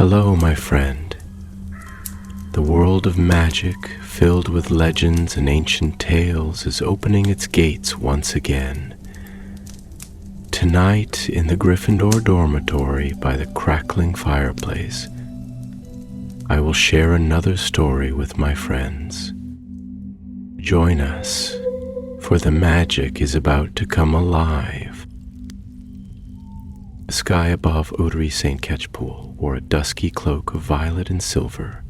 Hello, my friend. The world of magic, filled with legends and ancient tales, is opening its gates once again. Tonight, in the Gryffindor dormitory by the crackling fireplace, I will share another story with my friends. Join us, for the magic is about to come alive. The sky above Oudry St. Catchpool wore a dusky cloak of violet and silver,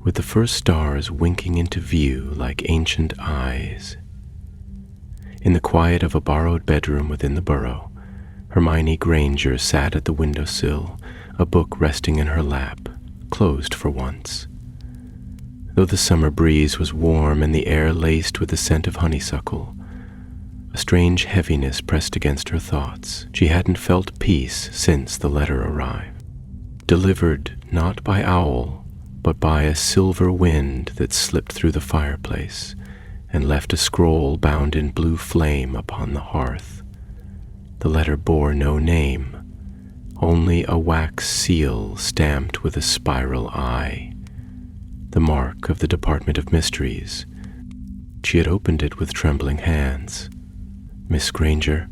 with the first stars winking into view like ancient eyes. In the quiet of a borrowed bedroom within the burrow, Hermione Granger sat at the windowsill, a book resting in her lap, closed for once. Though the summer breeze was warm and the air laced with the scent of honeysuckle, a strange heaviness pressed against her thoughts. She hadn't felt peace since the letter arrived, delivered not by owl, but by a silver wind that slipped through the fireplace and left a scroll bound in blue flame upon the hearth. The letter bore no name, only a wax seal stamped with a spiral eye, the mark of the Department of Mysteries. She had opened it with trembling hands. Miss Granger,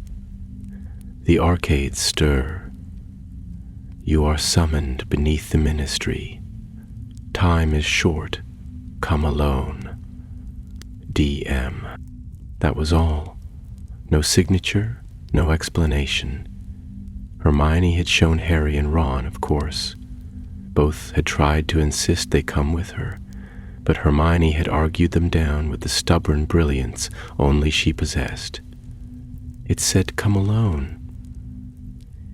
the arcades stir. You are summoned beneath the ministry. Time is short. Come alone. D.M. That was all. No signature, no explanation. Hermione had shown Harry and Ron, of course. Both had tried to insist they come with her, but Hermione had argued them down with the stubborn brilliance only she possessed. It said, "Come alone."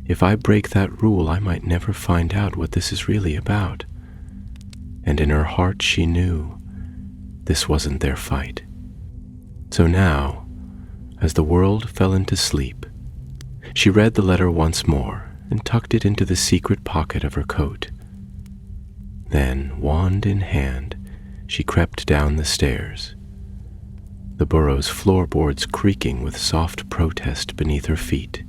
If I break that rule, I might never find out what this is really about. And in her heart she knew this wasn't their fight. So now, as the world fell into sleep, she read the letter once more and tucked it into the secret pocket of her coat. Then, wand in hand, she crept down the stairs, the burrow's floorboards creaking with soft protest beneath her feet.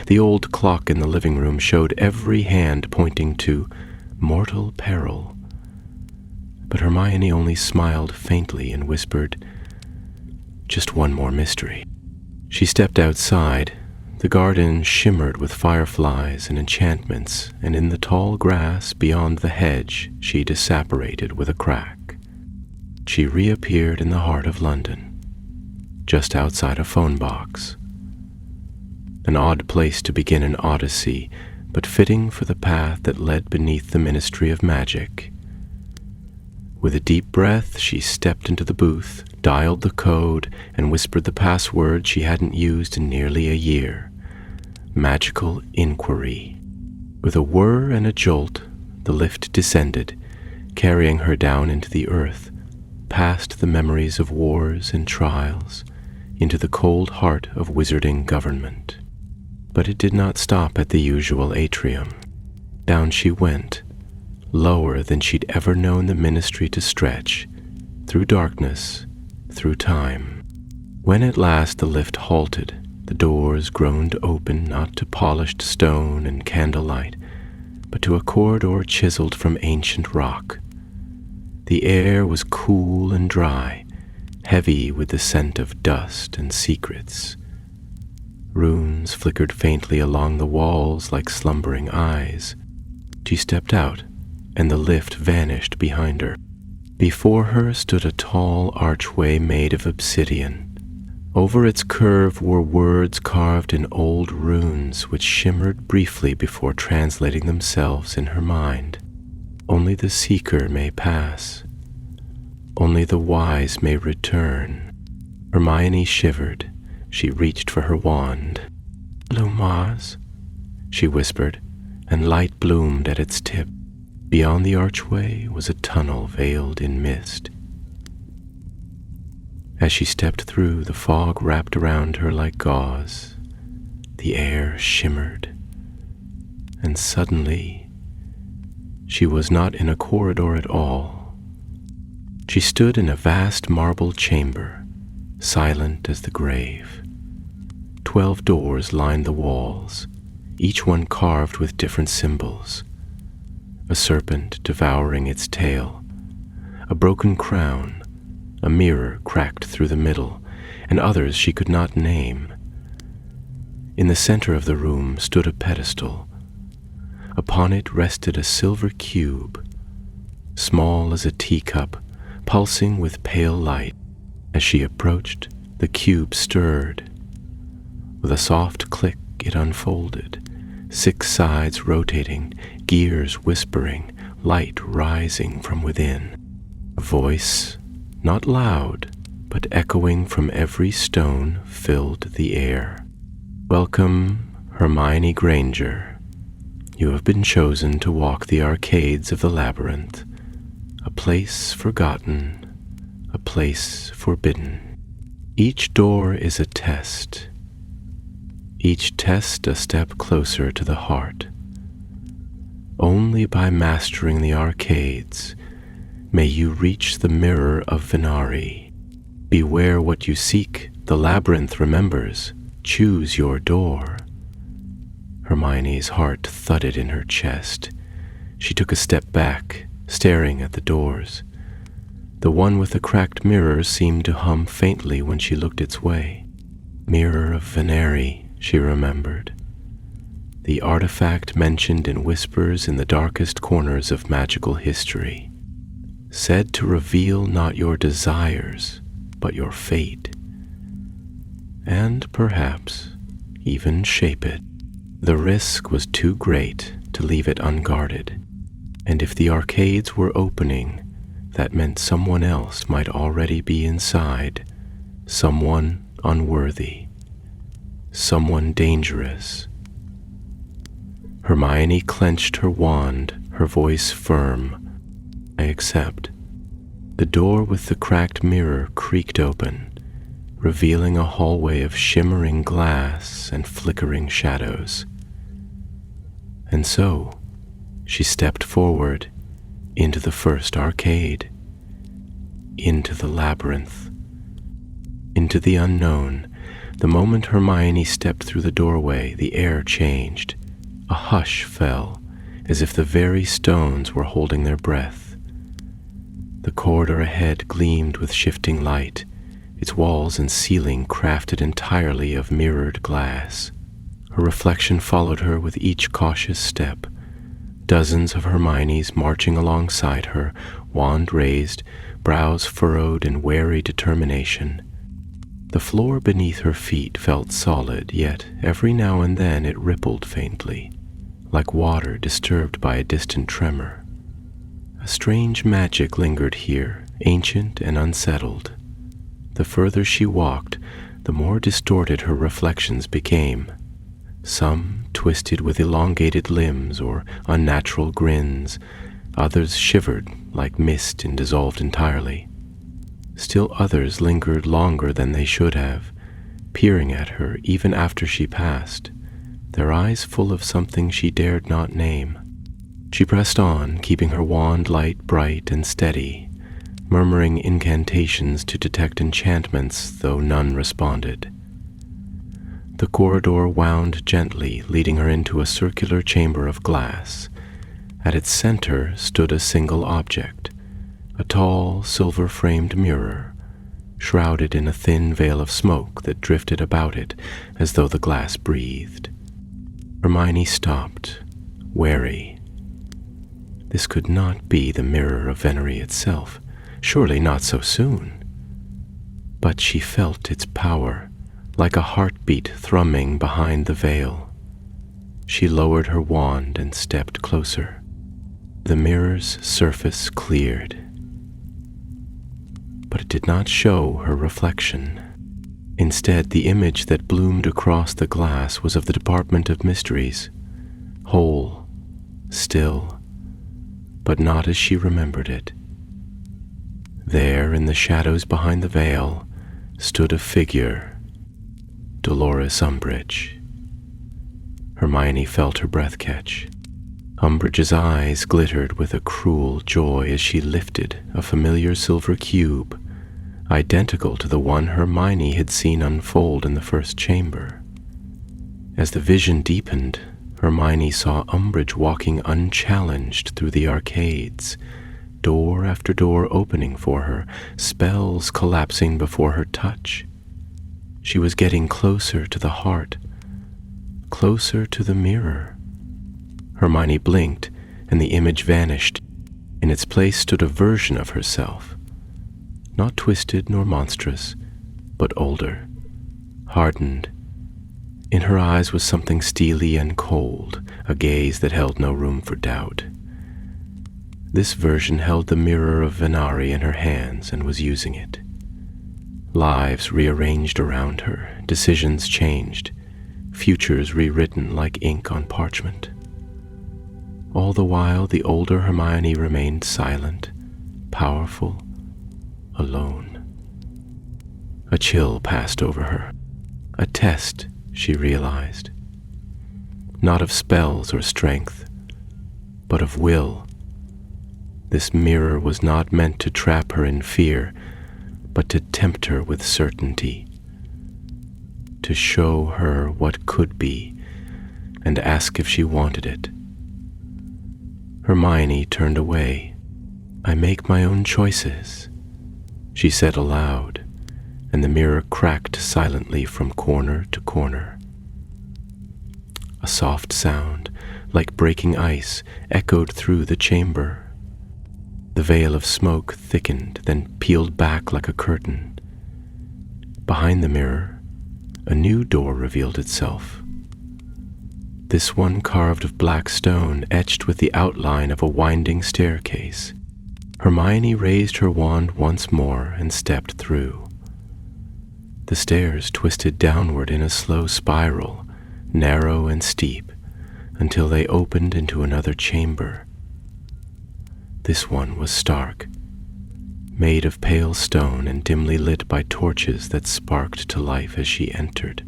The old clock in the living room showed every hand pointing to mortal peril, but Hermione only smiled faintly and whispered, "Just one more mystery." She stepped outside. The garden shimmered with fireflies and enchantments, and in the tall grass beyond the hedge she disapparated with a crack. She reappeared in the heart of London, just outside a phone box. An odd place to begin an odyssey, but fitting for the path that led beneath the Ministry of Magic. With a deep breath, she stepped into the booth, dialed the code, and whispered the password she hadn't used in nearly a year. Magical inquiry. With a whir and a jolt, the lift descended, carrying her down into the earth, past the memories of wars and trials, into the cold heart of wizarding government. But it did not stop at the usual atrium. Down she went, lower than she'd ever known the ministry to stretch, through darkness, through time. When at last the lift halted, the doors groaned open not to polished stone and candlelight, but to a corridor chiseled from ancient rock. The air was cool and dry, heavy with the scent of dust and secrets. Runes flickered faintly along the walls like slumbering eyes. She stepped out, and the lift vanished behind her. Before her stood a tall archway made of obsidian. Over its curve were words carved in old runes which shimmered briefly before translating themselves in her mind. Only the seeker may pass. Only the wise may return. Hermione shivered. She reached for her wand. "Lumaz," she whispered, and light bloomed at its tip. Beyond the archway was a tunnel veiled in mist. As she stepped through, the fog wrapped around her like gauze. The air shimmered, and suddenly she was not in a corridor at all. She stood in a vast marble chamber, silent as the grave. 12 doors lined the walls, each one carved with different symbols. a serpent devouring its tail, a broken crown, a mirror cracked through the middle, and others she could not name. In the center of the room stood a pedestal. Upon it rested a silver cube, small as a teacup, pulsing with pale light. As she approached, the cube stirred. With a soft click, it unfolded, 6 sides rotating, gears whispering, light rising from within. A voice, not loud, but echoing from every stone, filled the air. "Welcome, Hermione Granger. You have been chosen to walk the arcades of the Labyrinth, a place forgotten, a place forbidden. Each door is a test, each test a step closer to the heart. Only by mastering the arcades may you reach the mirror of Venari. Beware what you seek, the Labyrinth remembers. Choose your door." Hermione's heart thudded in her chest. She took a step back, staring at the doors. The one with the cracked mirror seemed to hum faintly when she looked its way. Mirror of Venari, she remembered. The artifact mentioned in whispers in the darkest corners of magical history. Said to reveal not your desires, but your fate. And perhaps even shape it. The risk was too great to leave it unguarded. And if the arcades were opening, that meant someone else might already be inside, someone unworthy, someone dangerous. Hermione clenched her wand, her voice firm. "I accept." The door with the cracked mirror creaked open, revealing a hallway of shimmering glass and flickering shadows. And so, she stepped forward into the first arcade, into the labyrinth, into the unknown. The moment Hermione stepped through the doorway, the air changed. A hush fell, as if the very stones were holding their breath. The corridor ahead gleamed with shifting light, its walls and ceiling crafted entirely of mirrored glass. Her reflection followed her with each cautious step. Dozens of Hermiones marching alongside her, wand raised, brows furrowed in wary determination. The floor beneath her feet felt solid, yet every now and then it rippled faintly, like water disturbed by a distant tremor. A strange magic lingered here, ancient and unsettled. The further she walked, the more distorted her reflections became. Some twisted with elongated limbs or unnatural grins, others shivered like mist and dissolved entirely. Still others lingered longer than they should have, peering at her even after she passed, their eyes full of something she dared not name. She pressed on, keeping her wand light bright and steady, murmuring incantations to detect enchantments, though none responded. The corridor wound gently, leading her into a circular chamber of glass. At its center stood a single object, a tall, silver-framed mirror, shrouded in a thin veil of smoke that drifted about it as though the glass breathed. Hermione stopped, wary. This could not be the mirror of Venari itself, surely not so soon. But she felt its power, like a heartbeat thrumming behind the veil. She lowered her wand and stepped closer. The mirror's surface cleared, but it did not show her reflection. Instead, the image that bloomed across the glass was of the Department of Mysteries, whole, still, but not as she remembered it. There, in the shadows behind the veil, stood a figure, Dolores Umbridge. Hermione felt her breath catch. Umbridge's eyes glittered with a cruel joy as she lifted a familiar silver cube, identical to the one Hermione had seen unfold in the first chamber. As the vision deepened, Hermione saw Umbridge walking unchallenged through the arcades, door after door opening for her, spells collapsing before her touch. She was getting closer to the heart, closer to the mirror. Hermione blinked, and the image vanished. In its place stood a version of herself, not twisted nor monstrous, but older, hardened. In her eyes was something steely and cold, a gaze that held no room for doubt. This version held the mirror of Venari in her hands and was using it. Lives rearranged around her, decisions changed, futures rewritten like ink on parchment. All the while, the older Hermione remained silent, powerful, alone. A chill passed over her. A test, she realized. Not of spells or strength, but of will. This mirror was not meant to trap her in fear, but to tempt her with certainty, to show her what could be, and ask if she wanted it. Hermione turned away. "I make my own choices," she said aloud, and the mirror cracked silently from corner to corner. A soft sound, like breaking ice, echoed through the chamber. The veil of smoke thickened, then peeled back like a curtain. Behind the mirror, a new door revealed itself. This one carved of black stone, etched with the outline of a winding staircase. Hermione raised her wand once more and stepped through. The stairs twisted downward in a slow spiral, narrow and steep, until they opened into another chamber. This one was stark, made of pale stone and dimly lit by torches that sparked to life as she entered.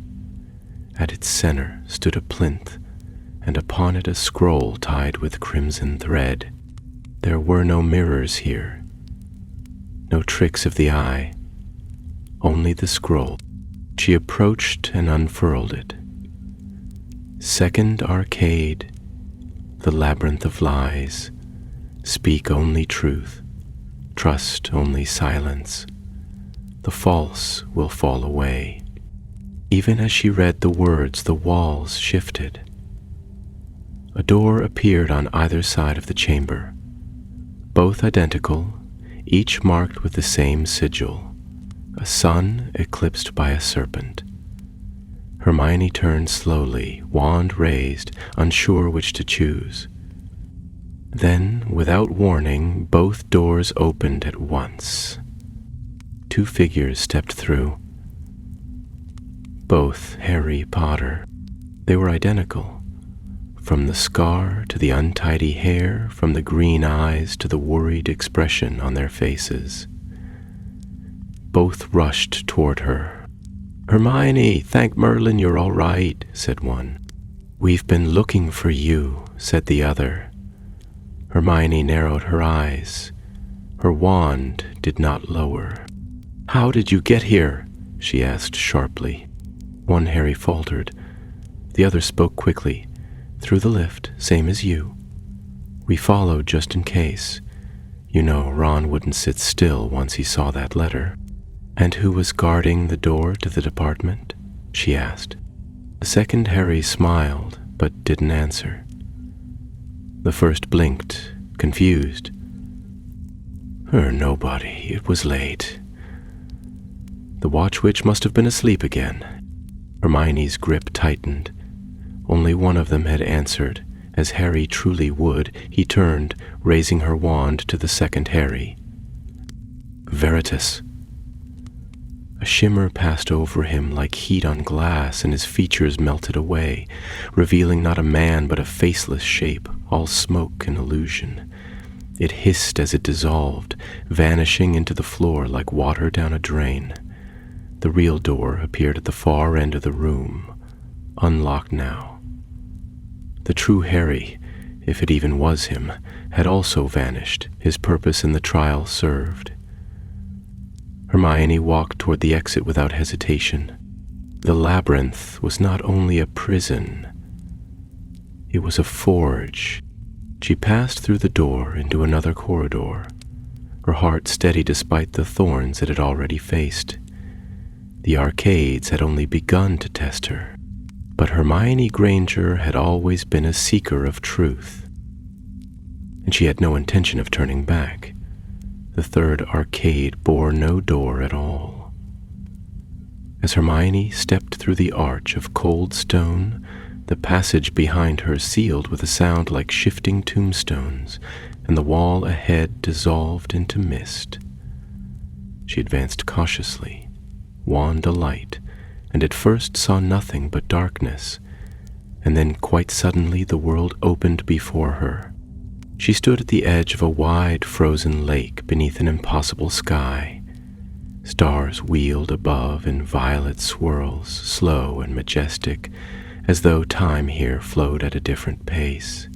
At its center stood a plinth, and upon it a scroll tied with crimson thread. There were no mirrors here, no tricks of the eye, only the scroll. She approached and unfurled it. Second arcade, the labyrinth of lies. Speak only truth, trust only silence. The false will fall away. Even as she read the words, the walls shifted. A door appeared on either side of the chamber, both identical, each marked with the same sigil, a sun eclipsed by a serpent. Hermione turned slowly, wand raised, unsure which to choose. Then, without warning, both doors opened at once. Two figures stepped through. Both Harry Potter. They were identical. From the scar to the untidy hair, from the green eyes to the worried expression on their faces. Both rushed toward her. "Hermione, thank Merlin you're all right," said one. "We've been looking for you," said the other. Hermione narrowed her eyes. Her wand did not lower. "How did you get here?" she asked sharply. One Harry faltered. The other spoke quickly. "Through the lift, same as you. We followed just in case. You know, Ron wouldn't sit still once he saw that letter." "And who was guarding the door to the department?" she asked. The second Harry smiled, but didn't answer. The first blinked, confused. Nobody. It was late." The Watch Witch must have been asleep again. Hermione's grip tightened. Only one of them had answered. As Harry truly would, he turned, raising her wand to the second Harry. "Veritas." A shimmer passed over him like heat on glass, and his features melted away, revealing not a man but a faceless shape, all smoke and illusion. It hissed as it dissolved, vanishing into the floor like water down a drain. The real door appeared at the far end of the room, unlocked now. The true Harry, if it even was him, had also vanished, his purpose in the trial served. Hermione walked toward the exit without hesitation. The labyrinth was not only a prison, It was a forge. She passed through the door into another corridor, her heart steady despite the thorns it had already faced. The arcades had only begun to test her, but Hermione Granger had always been a seeker of truth, and she had no intention of turning back. The third arcade bore no door at all. As Hermione stepped through the arch of cold stone, the passage behind her sealed with a sound like shifting tombstones, and the wall ahead dissolved into mist. She advanced cautiously, wand alight, and at first saw nothing but darkness, and then quite suddenly the world opened before her. She stood at the edge of a wide frozen lake beneath an impossible sky. Stars wheeled above in violet swirls, slow and majestic, as though time here flowed at a different pace.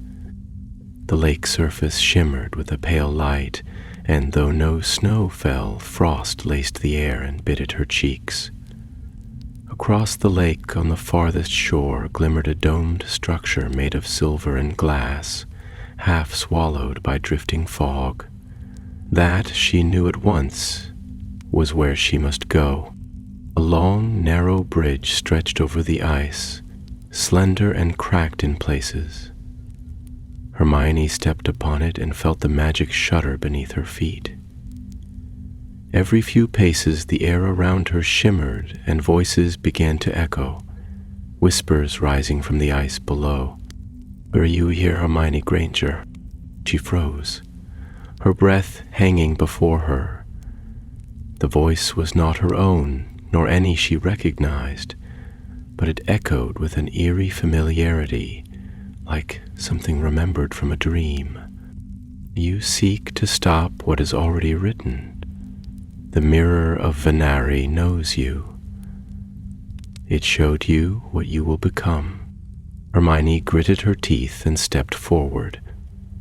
The lake surface shimmered with a pale light, and though no snow fell, frost laced the air and bit at her cheeks. Across the lake on the farthest shore glimmered a domed structure made of silver and glass, half swallowed by drifting fog. That, she knew at once, was where she must go. A long, narrow bridge stretched over the ice, slender and cracked in places. Hermione stepped upon it and felt the magic shudder beneath her feet. Every few paces the air around her shimmered and voices began to echo, whispers rising from the ice below. "Are you here, Hermione Granger?" She froze, her breath hanging before her. The voice was not her own, nor any she recognized, but it echoed with an eerie familiarity, like something remembered from a dream. "You seek to stop what is already written. The mirror of Venari knows you. It showed you what you will become." Hermione gritted her teeth and stepped forward,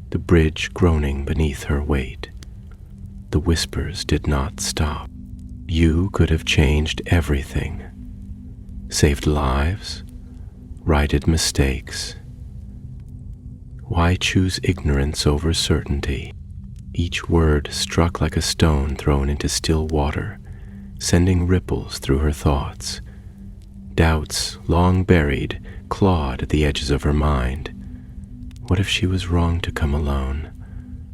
the bridge groaning beneath her weight. The whispers did not stop. You could have changed everything. Saved lives, righted mistakes. Why choose ignorance over certainty? Each word struck like a stone thrown into still water, sending ripples through her thoughts. Doubts, long buried, clawed at the edges of her mind. What if she was wrong to come alone?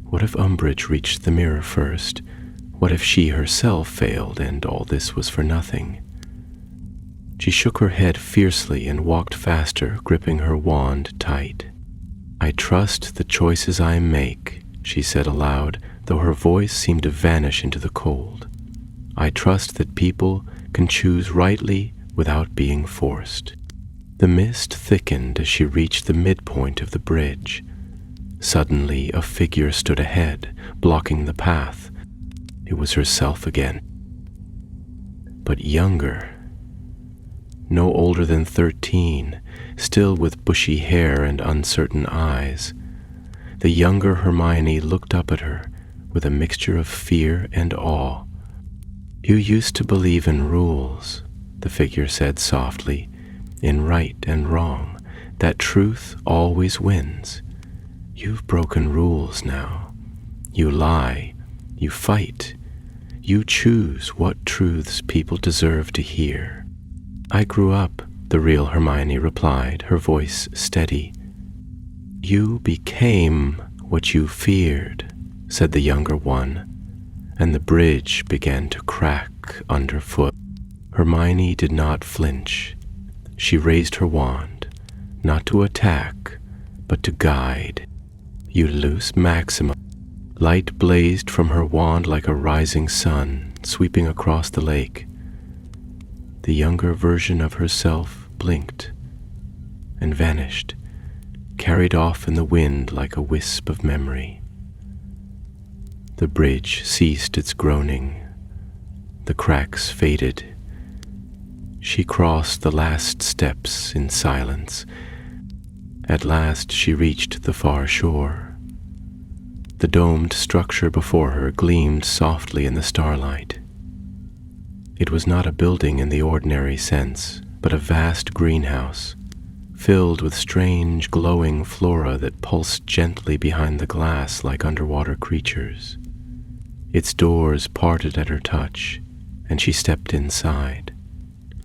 What if Umbridge reached the mirror first? What if she herself failed and all this was for nothing? She shook her head fiercely and walked faster, gripping her wand tight. "I trust the choices I make," she said aloud, though her voice seemed to vanish into the cold. "I trust that people can choose rightly without being forced." The mist thickened as she reached the midpoint of the bridge. Suddenly, a figure stood ahead, blocking the path. It was herself again, but younger. No older than 13, still with bushy hair and uncertain eyes. The younger Hermione looked up at her with a mixture of fear and awe. "You used to believe in rules," the figure said softly, "in right and wrong, that truth always wins. You've broken rules now. You lie, you fight, you choose what truths people deserve to hear." "I grew up," the real Hermione replied, her voice steady. "You became what you feared," said the younger one, and the bridge began to crack underfoot. Hermione did not flinch. She raised her wand, not to attack, but to guide. Ulus Maxima. Light blazed from her wand like a rising sun, sweeping across the lake. The younger version of herself blinked and vanished, carried off in the wind like a wisp of memory. The bridge ceased its groaning. The cracks faded. She crossed the last steps in silence. At last she reached the far shore. The domed structure before her gleamed softly in the starlight. It was not a building in the ordinary sense, but a vast greenhouse, filled with strange glowing flora that pulsed gently behind the glass like underwater creatures. Its doors parted at her touch, and she stepped inside,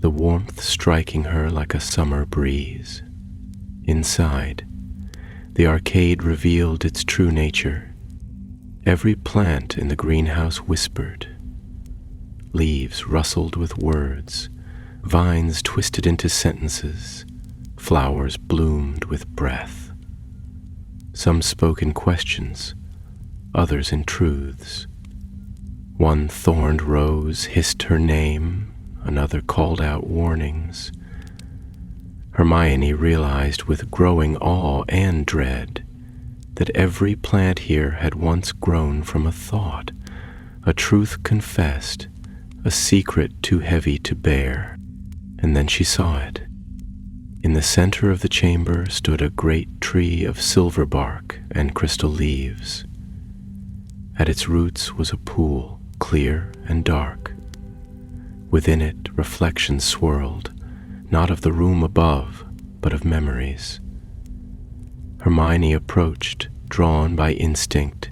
the warmth striking her like a summer breeze. Inside, the arcade revealed its true nature. Every plant in the greenhouse whispered. Leaves rustled with words, vines twisted into sentences, flowers bloomed with breath. Some spoke in questions, others in truths. One thorned rose hissed her name, another called out warnings. Hermione realized with growing awe and dread that every plant here had once grown from a thought, a truth confessed, a secret too heavy to bear. And then she saw it. In the center of the chamber stood a great tree of silver bark and crystal leaves. At its roots was a pool, clear and dark. Within it, reflections swirled, not of the room above, but of memories. Hermione approached, drawn by instinct.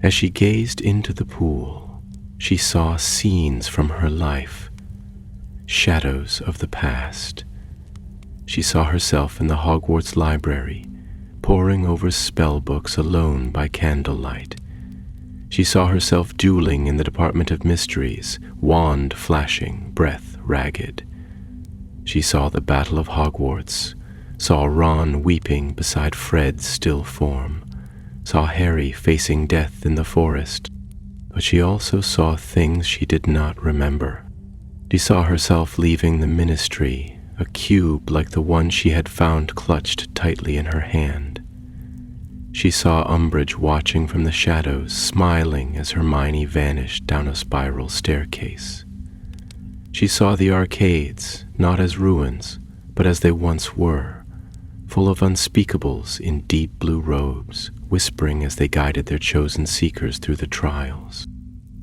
As she gazed into the pool, she saw scenes from her life, shadows of the past. She saw herself in the Hogwarts library, poring over spell books alone by candlelight. She saw herself dueling in the Department of Mysteries, wand flashing, breath ragged. She saw the Battle of Hogwarts, saw Ron weeping beside Fred's still form, saw Harry facing death in the forest, but she also saw things she did not remember. She saw herself leaving the ministry, a cube like the one she had found clutched tightly in her hand. She saw Umbridge watching from the shadows, smiling as Hermione vanished down a spiral staircase. She saw the arcades, not as ruins, but as they once were, full of unspeakables in deep blue robes, whispering as they guided their chosen seekers through the trials.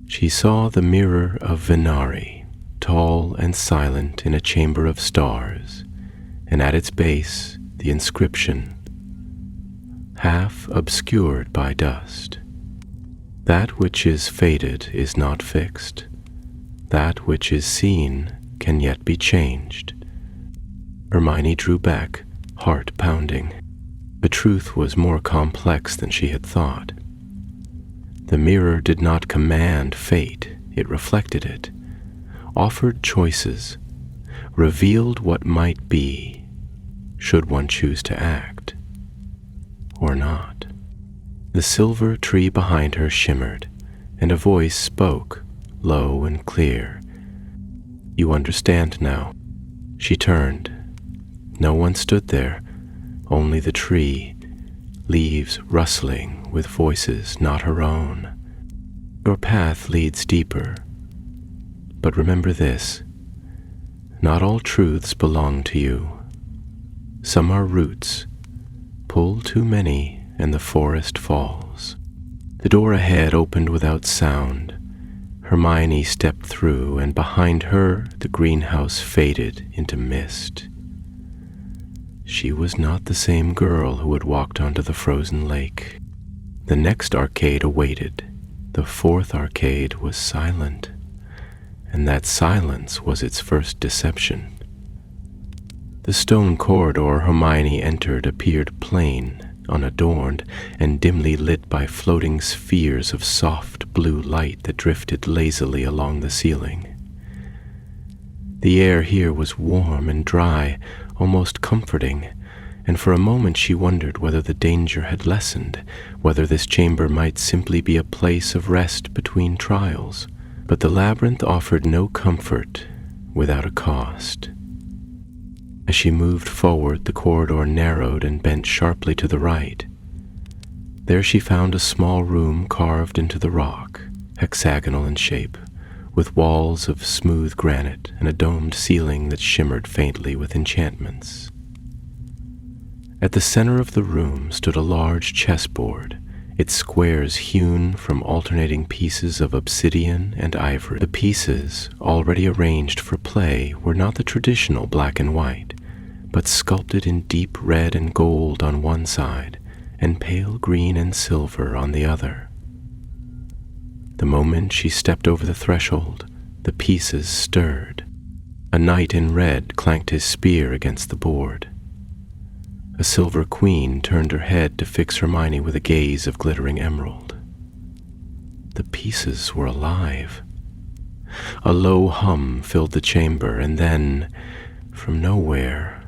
She saw the mirror of Venari, tall and silent in a chamber of stars, and at its base the inscription, half obscured by dust. That which is faded is not fixed. That which is seen can yet be changed. Hermione drew back, heart pounding. The truth was more complex than she had thought. The mirror did not command fate, it reflected it, offered choices, revealed what might be, should one choose to act, or not. The silver tree behind her shimmered, and a voice spoke, low and clear. "You understand now." She turned. No one stood there, only the tree, leaves rustling with voices not her own. "Your path leads deeper. But remember this, not all truths belong to you. Some are roots. Pull too many and the forest falls." The door ahead opened without sound. Hermione stepped through, and behind her the greenhouse faded into mist. She was not the same girl who had walked onto the frozen lake. The next arcade awaited. The fourth arcade was silent, and that silence was its first deception. The stone corridor Hermione entered appeared plain, unadorned, and dimly lit by floating spheres of soft blue light that drifted lazily along the ceiling. The air here was warm and dry, almost comforting, and for a moment she wondered whether the danger had lessened, whether this chamber might simply be a place of rest between trials. But the labyrinth offered no comfort without a cost. As she moved forward, the corridor narrowed and bent sharply to the right. There she found a small room carved into the rock, hexagonal in shape, with walls of smooth granite and a domed ceiling that shimmered faintly with enchantments. At the center of the room stood a large chessboard, its squares hewn from alternating pieces of obsidian and ivory. The pieces, already arranged for play, were not the traditional black and white, but sculpted in deep red and gold on one side and pale green and silver on the other. The moment she stepped over the threshold, the pieces stirred. A knight in red clanked his spear against the board. A silver queen turned her head to fix Hermione with a gaze of glittering emerald. The pieces were alive. A low hum filled the chamber, and then, from nowhere,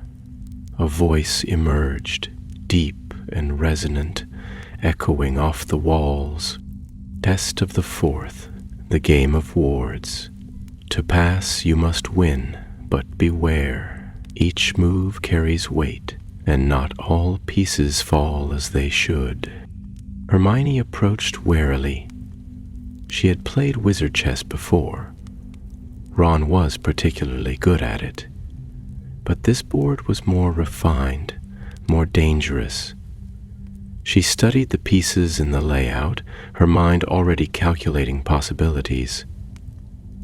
a voice emerged, deep and resonant, echoing off the walls. Test of the fourth, the game of wards. To pass you must win, but beware. Each move carries weight, and not all pieces fall as they should. Hermione approached warily. She had played wizard chess before. Ron was particularly good at it. But this board was more refined, more dangerous. She studied the pieces in the layout, her mind already calculating possibilities.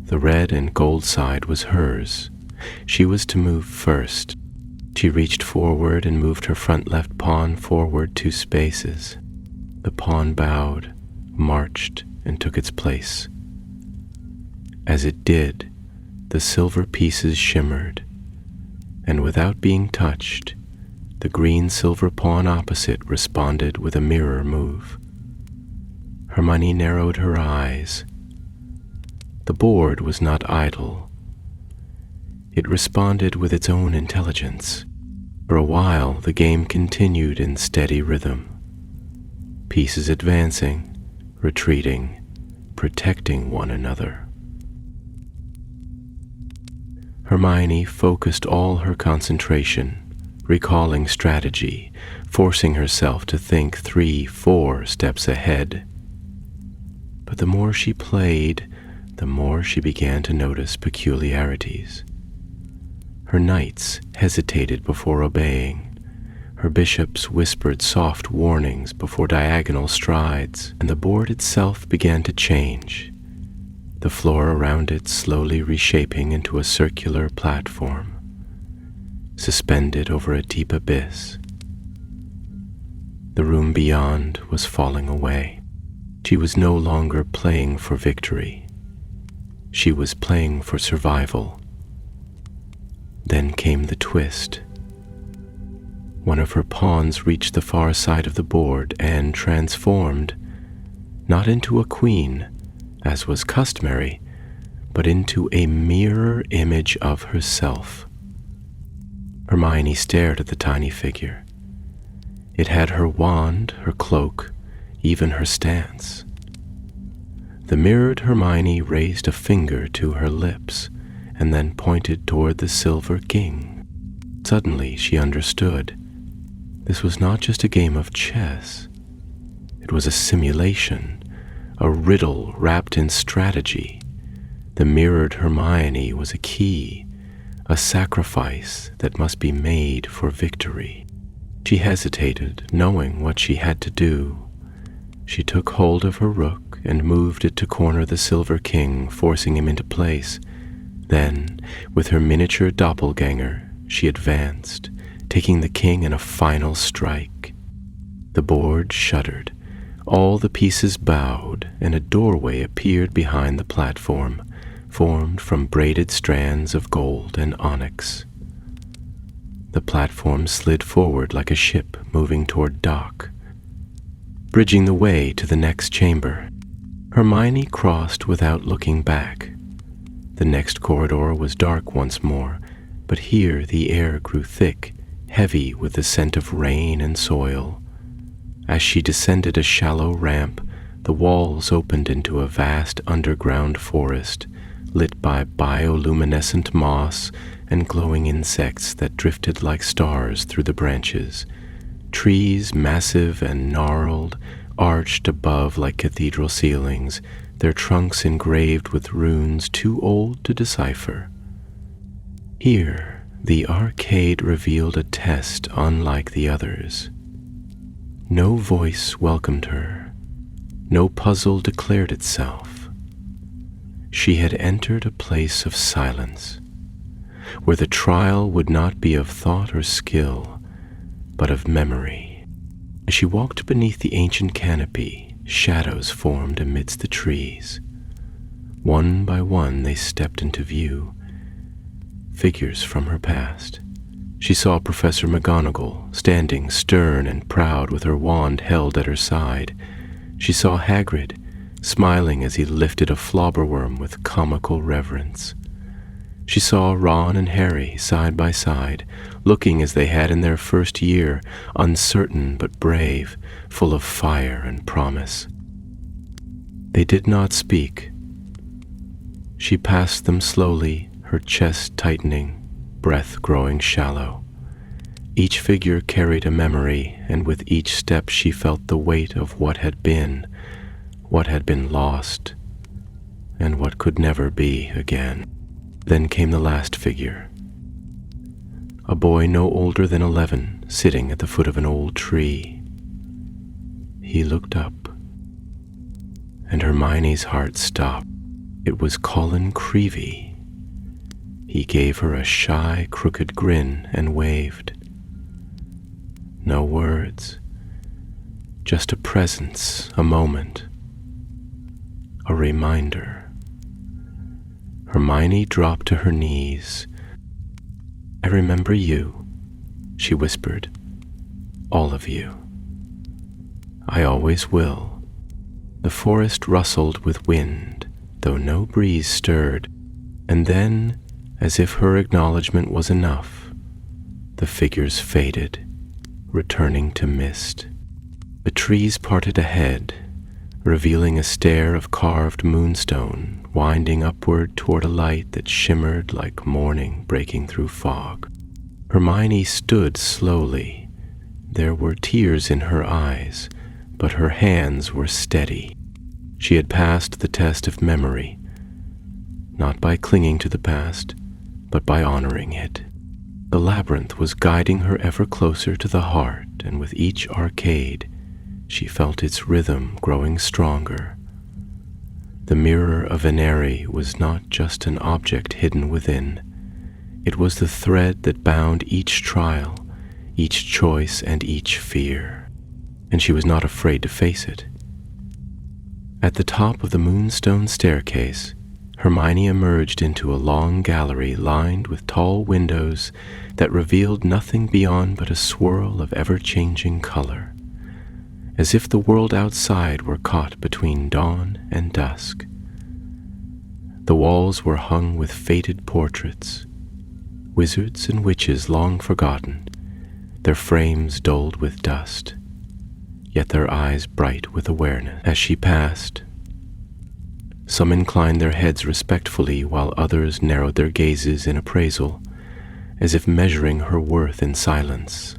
The red and gold side was hers. She was to move first. She reached forward and moved her front left pawn forward 2 spaces. The pawn bowed, marched, and took its place. As it did, the silver pieces shimmered, and without being touched, the green-silver pawn opposite responded with a mirror move. Hermione narrowed her eyes. The board was not idle. It responded with its own intelligence. For a while, the game continued in steady rhythm. Pieces advancing, retreating, protecting one another. Hermione focused all her concentration, recalling strategy, forcing herself to think 3, 4 steps ahead. But the more she played, the more she began to notice peculiarities. Her knights hesitated before obeying. Her bishops whispered soft warnings before diagonal strides, and the board itself began to change, the floor around it slowly reshaping into a circular platform, suspended over a deep abyss. The room beyond was falling away. She was no longer playing for victory. She was playing for survival. Then came the twist. One of her pawns reached the far side of the board and transformed, not into a queen, as was customary, but into a mirror image of herself. Hermione stared at the tiny figure. It had her wand, her cloak, even her stance. The mirrored Hermione raised a finger to her lips and then pointed toward the silver king. Suddenly she understood. This was not just a game of chess. It was a simulation, a riddle wrapped in strategy. The mirrored Hermione was a key, a sacrifice that must be made for victory. She hesitated, knowing what she had to do. She took hold of her rook and moved it to corner the silver king, forcing him into place. Then, with her miniature doppelganger, she advanced, taking the king in a final strike. The board shuddered. All the pieces bowed, and a doorway appeared behind the platform, formed from braided strands of gold and onyx. The platform slid forward like a ship moving toward dock, bridging the way to the next chamber. Hermione crossed without looking back. The next corridor was dark once more, but here the air grew thick, heavy with the scent of rain and soil. As she descended a shallow ramp, the walls opened into a vast underground forest, lit by bioluminescent moss and glowing insects that drifted like stars through the branches. Trees, massive and gnarled, arched above like cathedral ceilings, their trunks engraved with runes too old to decipher. Here, the arcade revealed a test unlike the others. No voice welcomed her. No puzzle declared itself. She had entered a place of silence, where the trial would not be of thought or skill, but of memory. As she walked beneath the ancient canopy, shadows formed amidst the trees. One by one they stepped into view, figures from her past. She saw Professor McGonagall standing stern and proud with her wand held at her side. She saw Hagrid smiling as he lifted a flobberworm with comical reverence. She saw Ron and Harry side by side, looking as they had in their first year, uncertain but brave, full of fire and promise. They did not speak. She passed them slowly, her chest tightening, breath growing shallow. Each figure carried a memory, and with each step she felt the weight of what had been lost, and what could never be again. Then came the last figure. A boy no older than 11, sitting at the foot of an old tree. He looked up, and Hermione's heart stopped. It was Colin Creevey. He gave her a shy, crooked grin and waved. No words, just a presence, a moment, a reminder. Hermione dropped to her knees. "I remember you," she whispered. "All of you. I always will." The forest rustled with wind, though no breeze stirred, and then, as if her acknowledgement was enough, the figures faded, returning to mist. The trees parted ahead, revealing a stair of carved moonstone winding upward toward a light that shimmered like morning breaking through fog. Hermione stood slowly. There were tears in her eyes, but her hands were steady. She had passed the test of memory, not by clinging to the past, but by honoring it. The labyrinth was guiding her ever closer to the heart, and with each arcade, she felt its rhythm growing stronger. The mirror of Veneri was not just an object hidden within. It was the thread that bound each trial, each choice, and each fear, and she was not afraid to face it. At the top of the moonstone staircase, Hermione emerged into a long gallery lined with tall windows that revealed nothing beyond but a swirl of ever-changing color, as if the world outside were caught between dawn and dusk. The walls were hung with faded portraits, wizards and witches long forgotten, their frames dulled with dust, yet their eyes bright with awareness. As she passed, some inclined their heads respectfully while others narrowed their gazes in appraisal, as if measuring her worth in silence.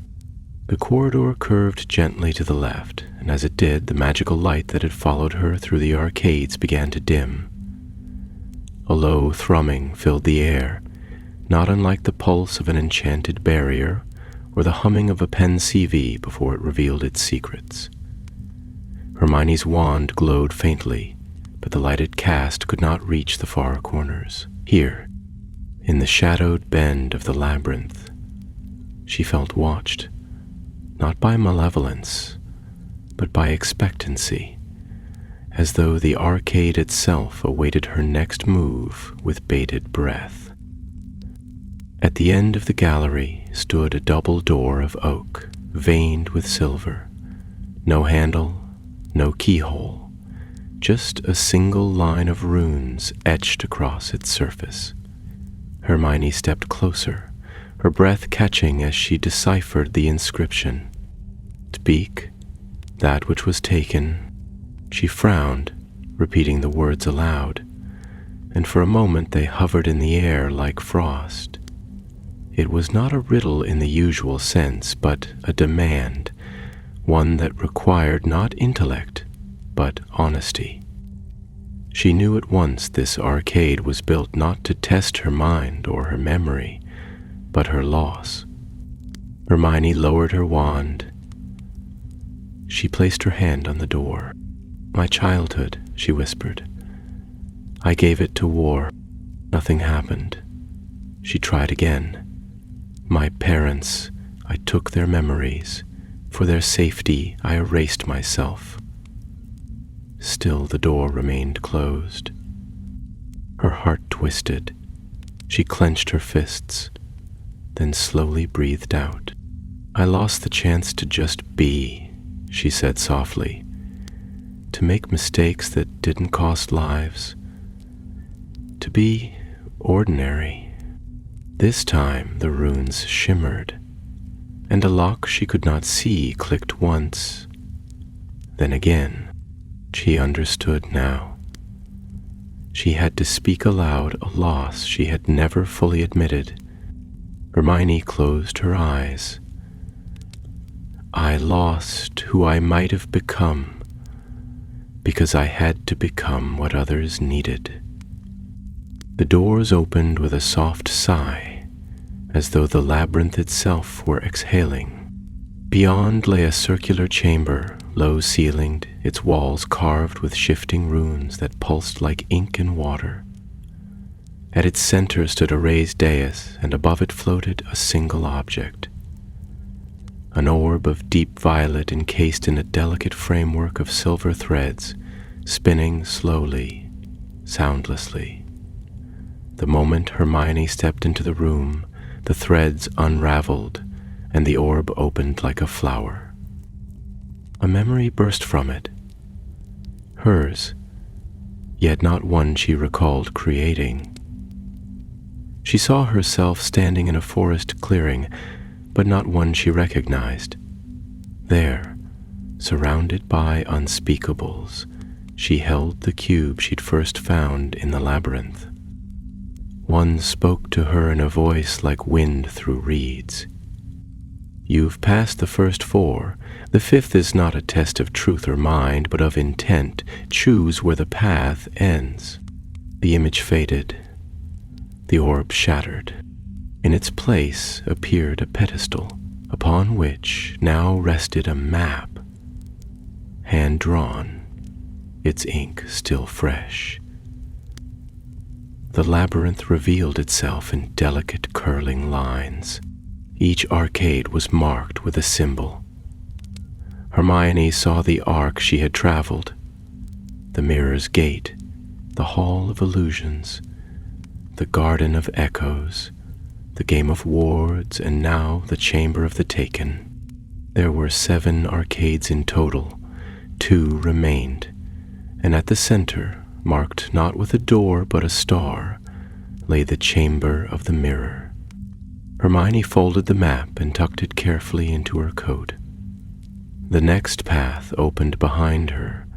The corridor curved gently to the left, and as it did, the magical light that had followed her through the arcades began to dim. A low thrumming filled the air, not unlike the pulse of an enchanted barrier or the humming of a pensieve before it revealed its secrets. Hermione's wand glowed faintly, but the lighted cast could not reach the far corners. Here, in the shadowed bend of the labyrinth, she felt watched, not by malevolence, but by expectancy, as though the arcade itself awaited her next move with bated breath. At the end of the gallery stood a double door of oak, veined with silver. No handle, no keyhole, just a single line of runes etched across its surface. Hermione stepped closer, her breath catching as she deciphered the inscription. "Speak that which was taken." She frowned, repeating the words aloud, and for a moment they hovered in the air like frost. It was not a riddle in the usual sense, but a demand, one that required not intellect, but honesty. She knew at once this arcade was built not to test her mind or her memory, but her loss. Hermione lowered her wand. She placed her hand on the door. "My childhood," she whispered. "I gave it to war. Nothing happened. She tried again. My parents, I took their memories. For their safety, I erased myself. Still the door remained closed. Her heart twisted. She clenched her fists, then slowly breathed out. I lost the chance to just be, she said softly, to make mistakes that didn't cost lives, to be ordinary. This time the runes shimmered, and a lock she could not see clicked once. Then again, she understood now. She had to speak aloud a loss she had never fully admitted. Hermione closed her eyes. I lost who I might have become because I had to become what others needed. The doors opened with a soft sigh, as though the labyrinth itself were exhaling. Beyond lay a circular chamber, low-ceilinged, its walls carved with shifting runes that pulsed like ink in water. At its center stood a raised dais, and above it floated a single object. An orb of deep violet encased in a delicate framework of silver threads, spinning slowly, soundlessly. The moment Hermione stepped into the room, the threads unraveled, and the orb opened like a flower. A memory burst from it. Hers, yet not one she recalled creating. She saw herself standing in a forest clearing, but not one she recognized. There, surrounded by unspeakables, she held the cube she'd first found in the labyrinth. One spoke to her in a voice like wind through reeds. You've passed the first 4. The 5th is not a test of truth or mind, but of intent. Choose where the path ends. The image faded. The orb shattered. In its place appeared a pedestal, upon which now rested a map, hand-drawn, its ink still fresh. The labyrinth revealed itself in delicate curling lines. Each arcade was marked with a symbol. Hermione saw the arc she had traveled, the mirror's gate, the hall of illusions, the garden of echoes, the game of wards, and now the chamber of the taken. There were 7 arcades in total. 2 remained, and at the center, marked not with a door but a star, lay the chamber of the mirror. Hermione folded the map and tucked it carefully into her coat. The next path opened behind her,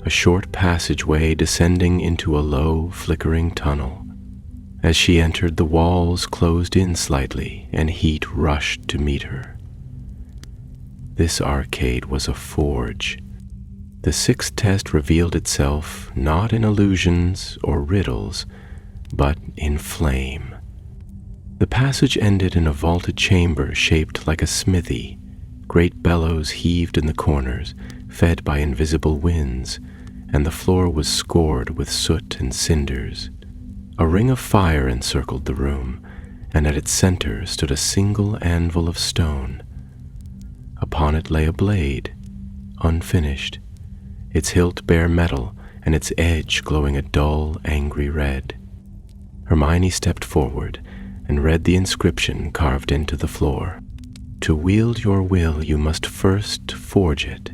a short passageway descending into a low, flickering tunnel. As she entered, the walls closed in slightly, and heat rushed to meet her. This arcade was a forge. The 6th test revealed itself not in illusions or riddles, but in flame. The passage ended in a vaulted chamber shaped like a smithy. Great bellows heaved in the corners, fed by invisible winds, and the floor was scored with soot and cinders. A ring of fire encircled the room, and at its center stood a single anvil of stone. Upon it lay a blade, unfinished, its hilt bare metal and its edge glowing a dull, angry red. Hermione stepped forward and read the inscription carved into the floor. To wield your will, you must first forge it.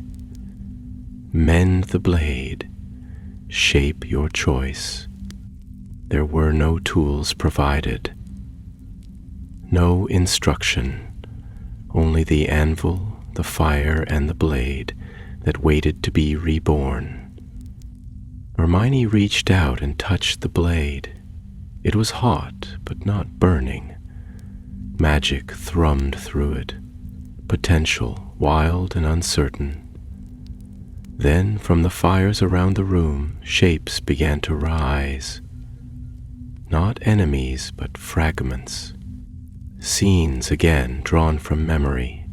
Mend the blade. Shape your choice. There were no tools provided. No instruction. Only the anvil, the fire, and the blade that waited to be reborn. Hermione reached out and touched the blade. It was hot, but not burning. Magic thrummed through it, potential, wild and uncertain. Then, from the fires around the room, shapes began to rise. Not enemies, but fragments. Scenes again, drawn from memory.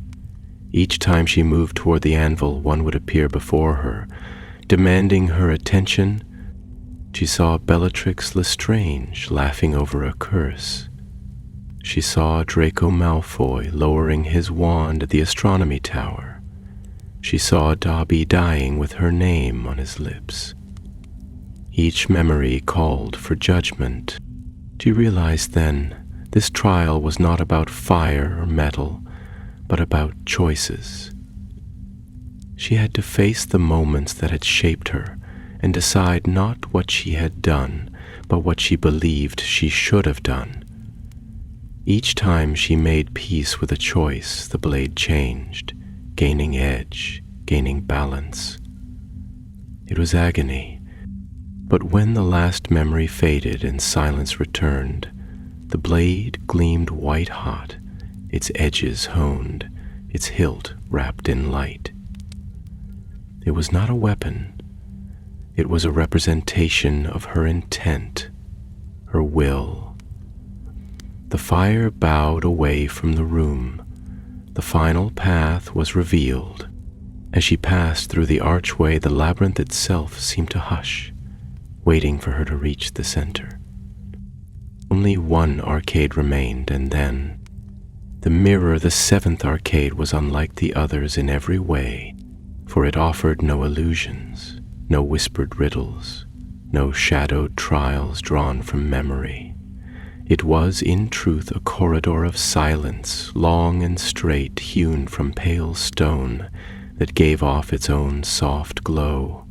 Each time she moved toward the anvil, one would appear before her, demanding her attention. She saw Bellatrix Lestrange laughing over a curse. She saw Draco Malfoy lowering his wand at the astronomy tower. She saw Dobby dying with her name on his lips. Each memory called for judgment. She realized then this trial was not about fire or metal, but about choices. She had to face the moments that had shaped her and decide not what she had done, but what she believed she should have done. Each time she made peace with a choice, the blade changed, gaining edge, gaining balance. It was agony, but when the last memory faded and silence returned, the blade gleamed white-hot, its edges honed, its hilt wrapped in light. It was not a weapon. It was a representation of her intent, her will. The fire bowed away from the room. The final path was revealed. As she passed through the archway, the labyrinth itself seemed to hush, waiting for her to reach the center. Only one arcade remained, and then the mirror, the seventh arcade, was unlike the others in every way, for it offered no illusions, no whispered riddles, no shadowed trials drawn from memory. It was, in truth, a corridor of silence, long and straight, hewn from pale stone, that gave off its own soft glow.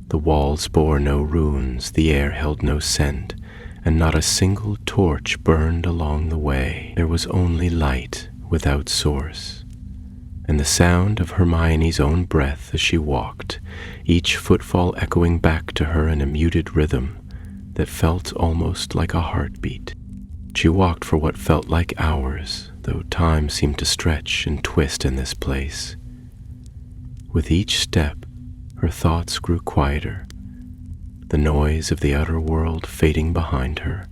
The walls bore no runes, the air held no scent, and not a single torch burned along the way. There was only light without source, and the sound of Hermione's own breath as she walked, each footfall echoing back to her in a muted rhythm that felt almost like a heartbeat. She walked for what felt like hours, though time seemed to stretch and twist in this place. With each step, her thoughts grew quieter, the noise of the outer world fading behind her.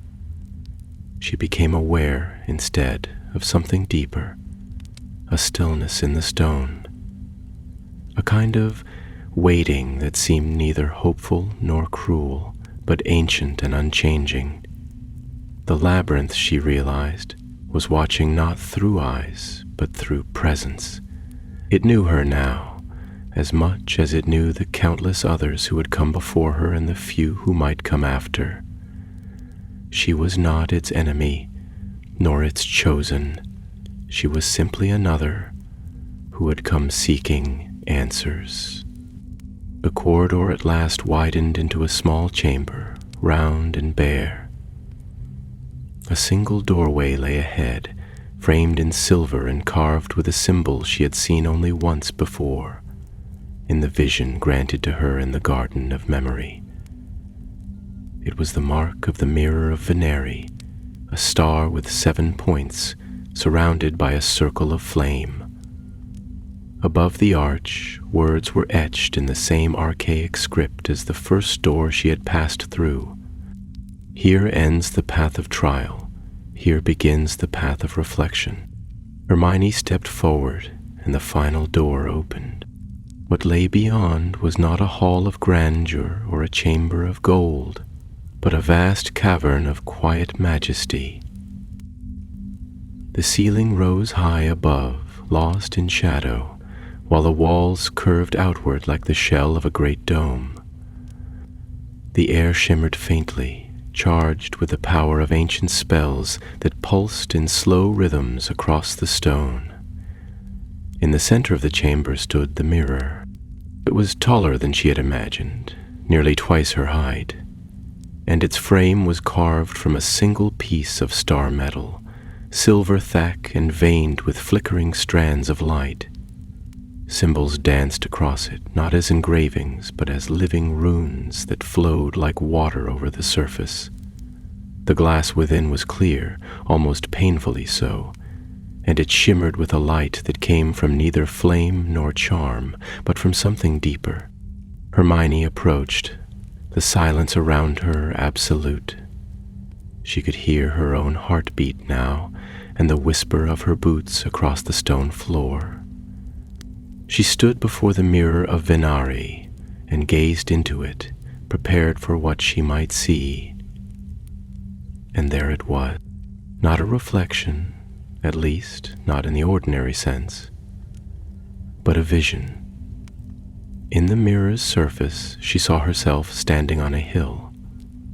She became aware, instead, of something deeper, a stillness in the stone, a kind of waiting that seemed neither hopeful nor cruel, but ancient and unchanging. The labyrinth, she realized, was watching not through eyes, but through presence. It knew her now, as much as it knew the countless others who had come before her and the few who might come after. She was not its enemy, nor its chosen. She was simply another who had come seeking answers. The corridor at last widened into a small chamber, round and bare. A single doorway lay ahead, framed in silver and carved with a symbol she had seen only once before, in the vision granted to her in the Garden of Memory. It was the mark of the Mirror of Venere, a star with 7 points, surrounded by a circle of flame. Above the arch, words were etched in the same archaic script as the first door she had passed through. Here ends the path of trial. Here begins the path of reflection. Hermione stepped forward, and the final door opened. What lay beyond was not a hall of grandeur or a chamber of gold, but a vast cavern of quiet majesty. The ceiling rose high above, lost in shadow, while the walls curved outward like the shell of a great dome. The air shimmered faintly, charged with the power of ancient spells that pulsed in slow rhythms across the stone. In the center of the chamber stood the mirror. It was taller than she had imagined, nearly twice her height, and its frame was carved from a single piece of star metal, silver thack and veined with flickering strands of light. Symbols danced across it, not as engravings, but as living runes that flowed like water over the surface. The glass within was clear, almost painfully so, and it shimmered with a light that came from neither flame nor charm, but from something deeper. Hermione approached, the silence around her absolute. She could hear her own heartbeat now, and the whisper of her boots across the stone floor. She stood before the Mirror of Venere and gazed into it, prepared for what she might see. And there it was. Not a reflection, at least not in the ordinary sense, but a vision. In the mirror's surface, she saw herself standing on a hill,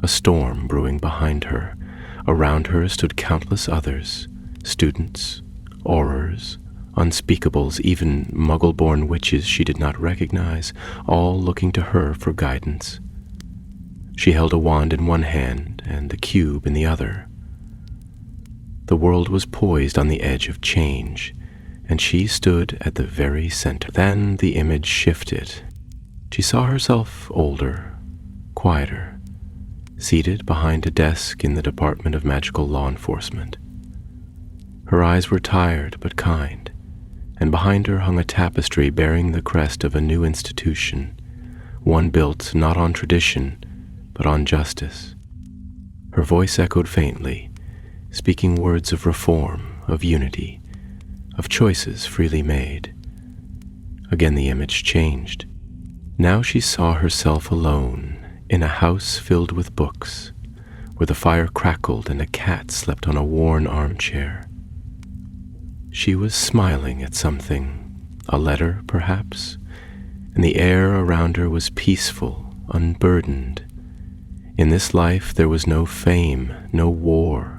a storm brewing behind her. Around her stood countless others, students, aurors, unspeakables, even muggle-born witches she did not recognize, all looking to her for guidance. She held a wand in one hand and the cube in the other. The world was poised on the edge of change, and she stood at the very center. Then the image shifted. She saw herself older, quieter, seated behind a desk in the Department of Magical Law Enforcement. Her eyes were tired but kind, and behind her hung a tapestry bearing the crest of a new institution, one built not on tradition, but on justice. Her voice echoed faintly, speaking words of reform, of unity, of choices freely made. Again the image changed. Now she saw herself alone in a house filled with books, where the fire crackled and a cat slept on a worn armchair. She was smiling at something, a letter perhaps, and the air around her was peaceful, unburdened. In this life there was no fame, no war,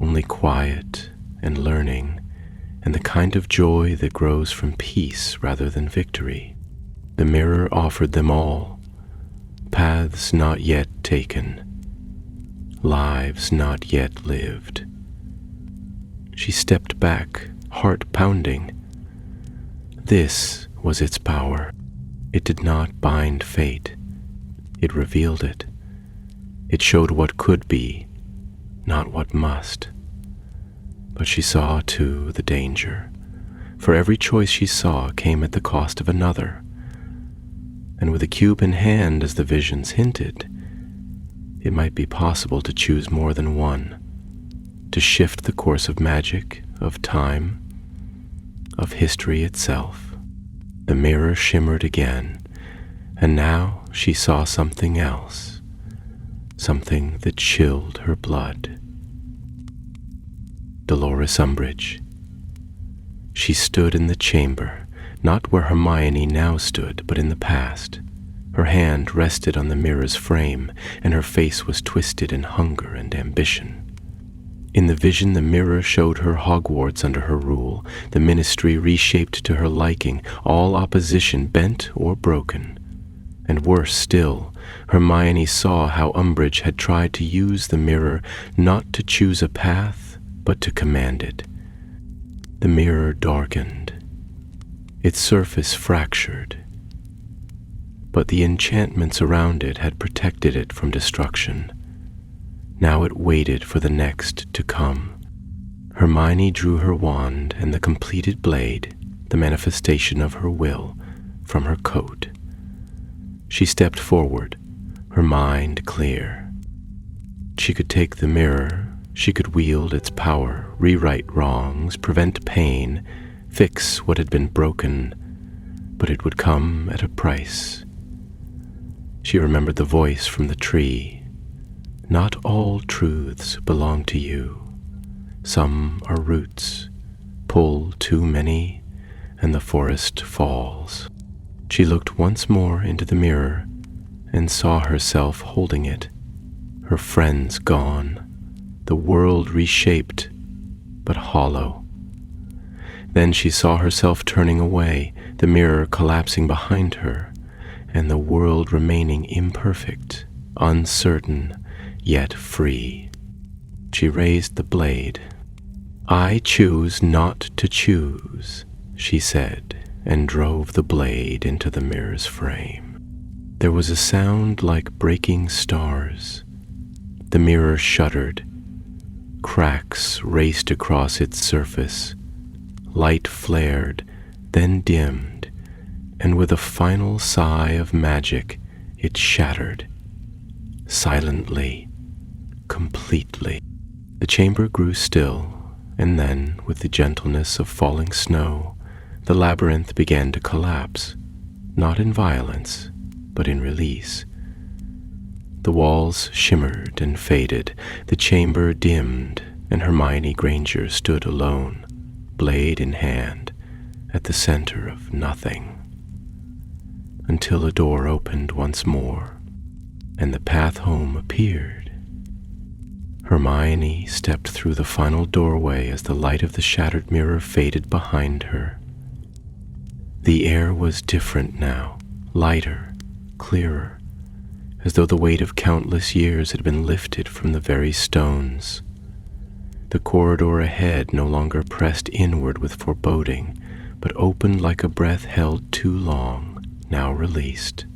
only quiet and learning, and the kind of joy that grows from peace rather than victory. The mirror offered them all, paths not yet taken, lives not yet lived. She stepped back, heart pounding. This was its power. It did not bind fate. It revealed it. It showed what could be, not what must. But she saw, too, the danger, for every choice she saw came at the cost of another. And with a cube in hand, as the visions hinted, it might be possible to choose more than one, to shift the course of magic, of time, of history itself. The mirror shimmered again, and now she saw something else, something that chilled her blood. Dolores Umbridge. She stood in the chamber, not where Hermione now stood, but in the past. Her hand rested on the mirror's frame, and her face was twisted in hunger and ambition. In the vision, the mirror showed her Hogwarts under her rule, the ministry reshaped to her liking, all opposition bent or broken. And worse still, Hermione saw how Umbridge had tried to use the mirror not to choose a path, but to command it. The mirror darkened, its surface fractured, but the enchantments around it had protected it from destruction. Now it waited for the next to come. Hermione drew her wand, and the completed blade, the manifestation of her will, from her coat. She stepped forward, her mind clear. She could take the mirror, she could wield its power, rewrite wrongs, prevent pain, fix what had been broken, but it would come at a price. She remembered the voice from the tree. Not all truths belong to you. Some are roots. Pull too many, and the forest falls. She looked once more into the mirror and saw herself holding it. Her friends gone, the world reshaped, but hollow. Then she saw herself turning away, the mirror collapsing behind her, and the world remaining imperfect, uncertain, yet free. She raised the blade. "I choose not to choose," she said, and drove the blade into the mirror's frame. There was a sound like breaking stars. The mirror shuddered. Cracks raced across its surface. Light flared, then dimmed, and with a final sigh of magic, it shattered. Silently, completely. The chamber grew still, and then, with the gentleness of falling snow, the labyrinth began to collapse, not in violence, but in release. The walls shimmered and faded, the chamber dimmed, and Hermione Granger stood alone, blade in hand, at the center of nothing, until a door opened once more, and the path home appeared. Hermione stepped through the final doorway as the light of the shattered mirror faded behind her. The air was different now, lighter, clearer, as though the weight of countless years had been lifted from the very stones. The corridor ahead no longer pressed inward with foreboding, but opened like a breath held too long, now released.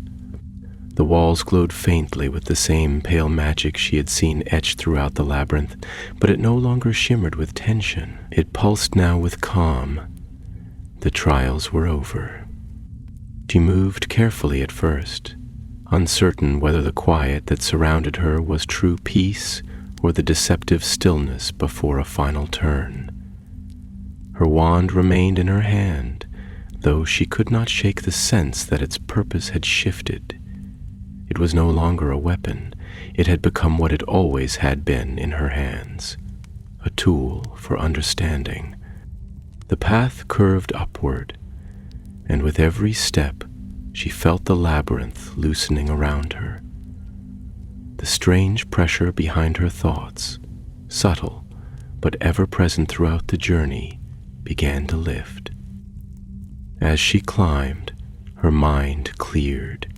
The walls glowed faintly with the same pale magic she had seen etched throughout the labyrinth, but it no longer shimmered with tension. It pulsed now with calm. The trials were over. She moved carefully at first, uncertain whether the quiet that surrounded her was true peace or the deceptive stillness before a final turn. Her wand remained in her hand, though she could not shake the sense that its purpose had shifted. It was no longer a weapon. It had become what it always had been in her hands, a tool for understanding. The path curved upward, and with every step, she felt the labyrinth loosening around her. The strange pressure behind her thoughts, subtle but ever present throughout the journey, began to lift. As she climbed, her mind cleared.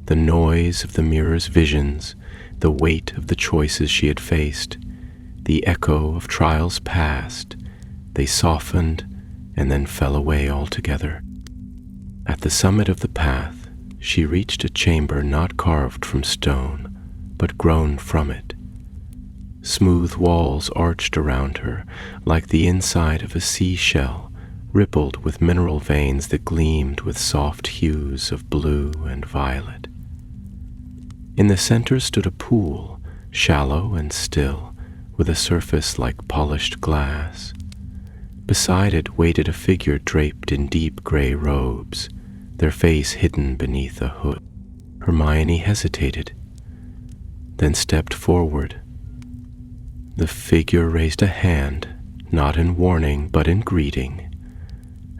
The noise of the mirror's visions, the weight of the choices she had faced, the echo of trials past, they softened and then fell away altogether. At the summit of the path, she reached a chamber not carved from stone, but grown from it. Smooth walls arched around her, like the inside of a seashell, rippled with mineral veins that gleamed with soft hues of blue and violet. In the center stood a pool, shallow and still, with a surface like polished glass. Beside it waited a figure draped in deep gray robes, their face hidden beneath a hood. Hermione hesitated, then stepped forward. The figure raised a hand, not in warning but in greeting,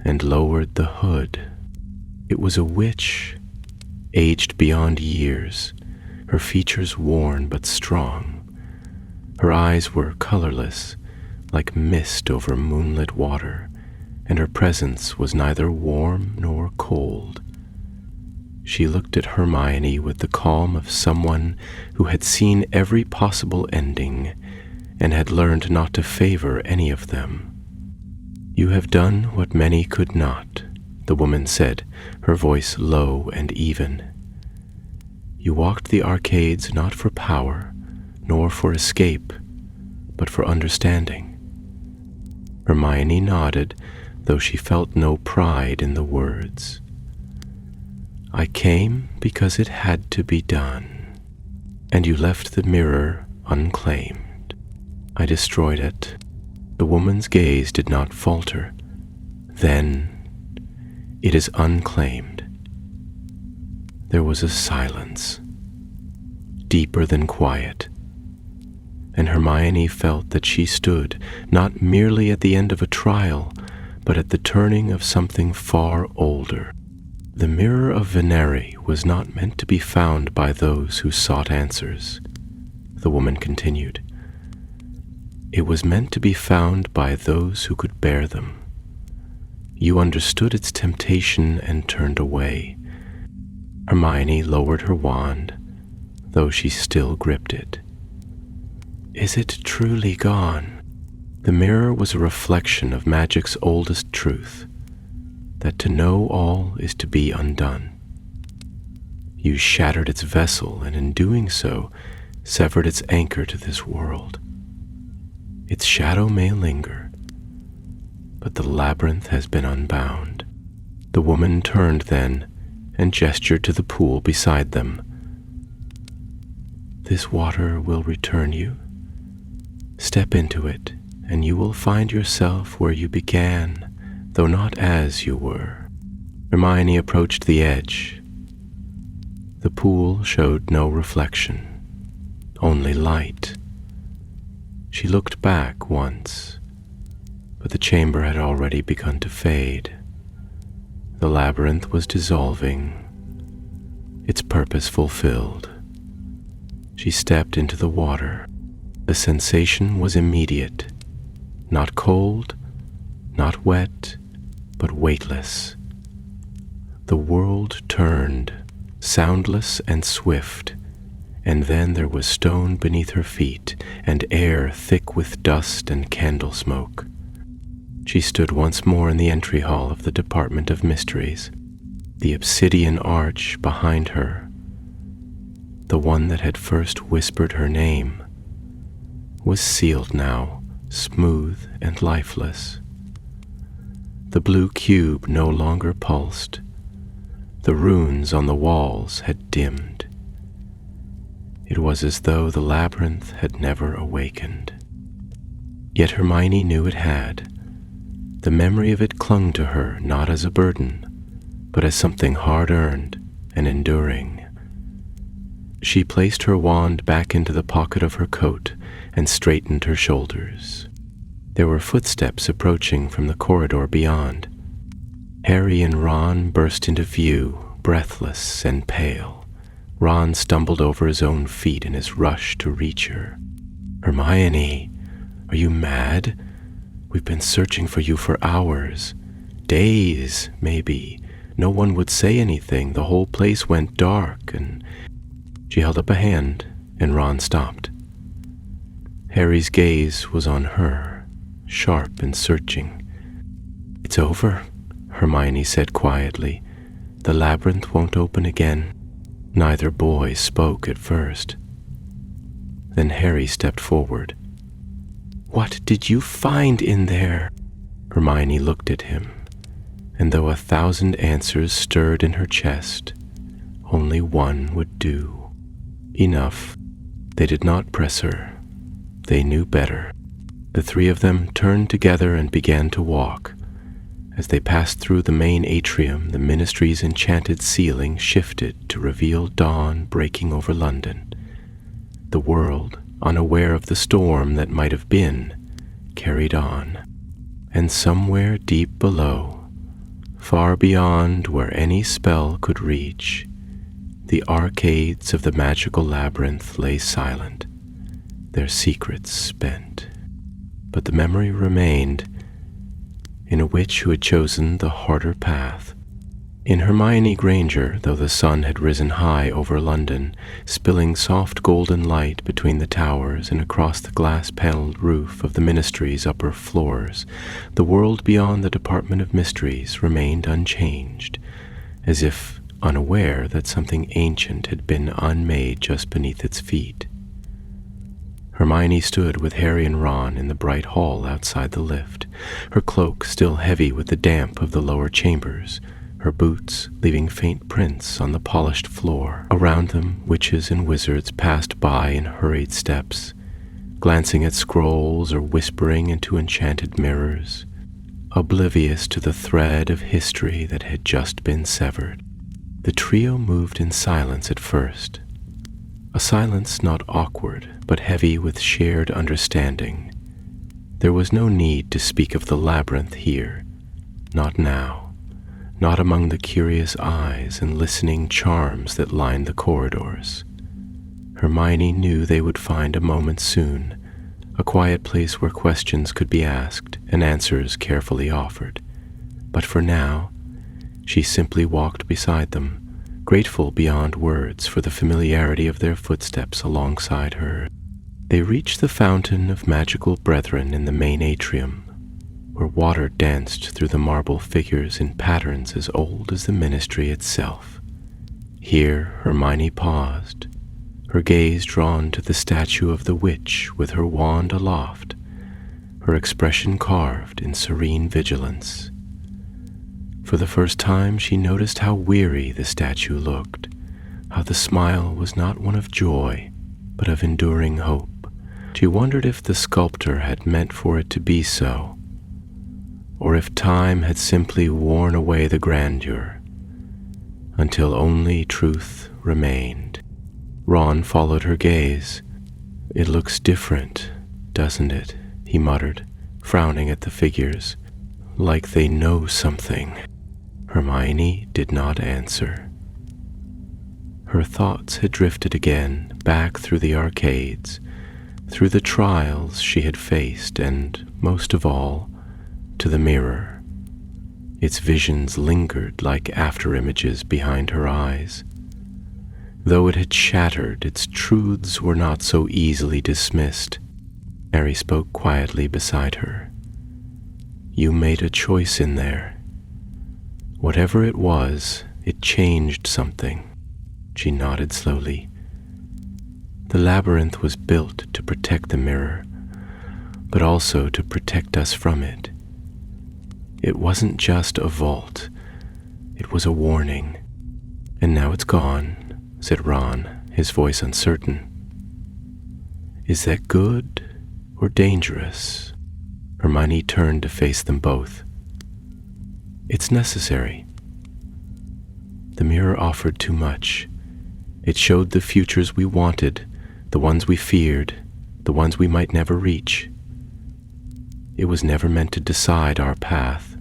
and lowered the hood. It was a witch, aged beyond years, her features worn but strong. Her eyes were colorless, like mist over moonlit water, and her presence was neither warm nor cold. She looked at Hermione with the calm of someone who had seen every possible ending and had learned not to favor any of them. "You have done what many could not," the woman said, her voice low and even. "You walked the arcades not for power, nor for escape, but for understanding." Hermione nodded, though she felt no pride in the words. "I came because it had to be done, and you left the mirror unclaimed. I destroyed it." The woman's gaze did not falter. "Then it is unclaimed." There was a silence, deeper than quiet, and Hermione felt that she stood not merely at the end of a trial, but at the turning of something far older. The mirror of Venere was not meant to be found by those who sought answers, the woman continued. It was meant to be found by those who could bear them. You understood its temptation and turned away. Hermione lowered her wand, though she still gripped it. Is it truly gone? The mirror was a reflection of magic's oldest truth, that to know all is to be undone. You shattered its vessel, and in doing so, severed its anchor to this world. Its shadow may linger, but the labyrinth has been unbound. The woman turned then and gestured to the pool beside them. This water will return you. Step into it, and you will find yourself where you began, though not as you were. Hermione approached the edge. The pool showed no reflection, only light. She looked back once, but the chamber had already begun to fade. The labyrinth was dissolving, its purpose fulfilled. She stepped into the water. The sensation was immediate, not cold, not wet, but weightless. The world turned, soundless and swift, and then there was stone beneath her feet and air thick with dust and candle smoke. She stood once more in the entry hall of the Department of Mysteries, the obsidian arch behind her. The one that had first whispered her name was sealed now, smooth and lifeless. The blue cube no longer pulsed. The runes on the walls had dimmed. It was as though the labyrinth had never awakened. Yet Hermione knew it had. The memory of it clung to her not as a burden, but as something hard-earned and enduring. She placed her wand back into the pocket of her coat and straightened her shoulders. There were footsteps approaching from the corridor beyond. Harry and Ron burst into view, breathless and pale. Ron stumbled over his own feet in his rush to reach her. "Hermione, are you mad? We've been searching for you for hours. Days, maybe. No one would say anything. The whole place went dark and..." She held up a hand, and Ron stopped. Harry's gaze was on her, sharp and searching. "It's over," Hermione said quietly. "The labyrinth won't open again." Neither boy spoke at first. Then Harry stepped forward. "What did you find in there?" Hermione looked at him, and though 1,000 answers stirred in her chest, only one would do. Enough. They did not press her. They knew better. The three of them turned together and began to walk. As they passed through the main atrium, the ministry's enchanted ceiling shifted to reveal dawn breaking over London. The world, unaware of the storm that might have been, carried on. And somewhere deep below, far beyond where any spell could reach, the arcades of the magical labyrinth lay silent, their secrets spent. But the memory remained, in a witch who had chosen the harder path. In Hermione Granger, though the sun had risen high over London, spilling soft golden light between the towers and across the glass-paneled roof of the ministry's upper floors, the world beyond the Department of Mysteries remained unchanged, as if unaware that something ancient had been unmade just beneath its feet. Hermione stood with Harry and Ron in the bright hall outside the lift, her cloak still heavy with the damp of the lower chambers, her boots leaving faint prints on the polished floor. Around them, witches and wizards passed by in hurried steps, glancing at scrolls or whispering into enchanted mirrors, oblivious to the thread of history that had just been severed. The trio moved in silence at first, a silence not awkward, but heavy with shared understanding. There was no need to speak of the labyrinth here, not now, not among the curious eyes and listening charms that lined the corridors. Hermione knew they would find a moment soon, a quiet place where questions could be asked and answers carefully offered. But for now, she simply walked beside them, grateful beyond words for the familiarity of their footsteps alongside her. They reached the Fountain of Magical Brethren in the main atrium, where water danced through the marble figures in patterns as old as the ministry itself. Here Hermione paused, her gaze drawn to the statue of the witch with her wand aloft, her expression carved in serene vigilance. For the first time she noticed how weary the statue looked, how the smile was not one of joy, but of enduring hope. She wondered if the sculptor had meant for it to be so, or if time had simply worn away the grandeur, until only truth remained. Ron followed her gaze. "It looks different," doesn't it?" he muttered, frowning at the figures, "like they know something." Hermione did not answer. Her thoughts had drifted again back through the arcades, through the trials she had faced, and, most of all, to the mirror. Its visions lingered like after-images behind her eyes. Though it had shattered, its truths were not so easily dismissed. Harry spoke quietly beside her. "You made a choice in there. Whatever it was, it changed something." She nodded slowly. "The labyrinth was built to protect the mirror, but also to protect us from it. It wasn't just a vault, it was a warning. And now it's gone," said Ron, his voice uncertain. "Is that good or dangerous?" Hermione turned to face them both. "It's necessary. The mirror offered too much. It showed the futures we wanted, the ones we feared, the ones we might never reach. It was never meant to decide our path,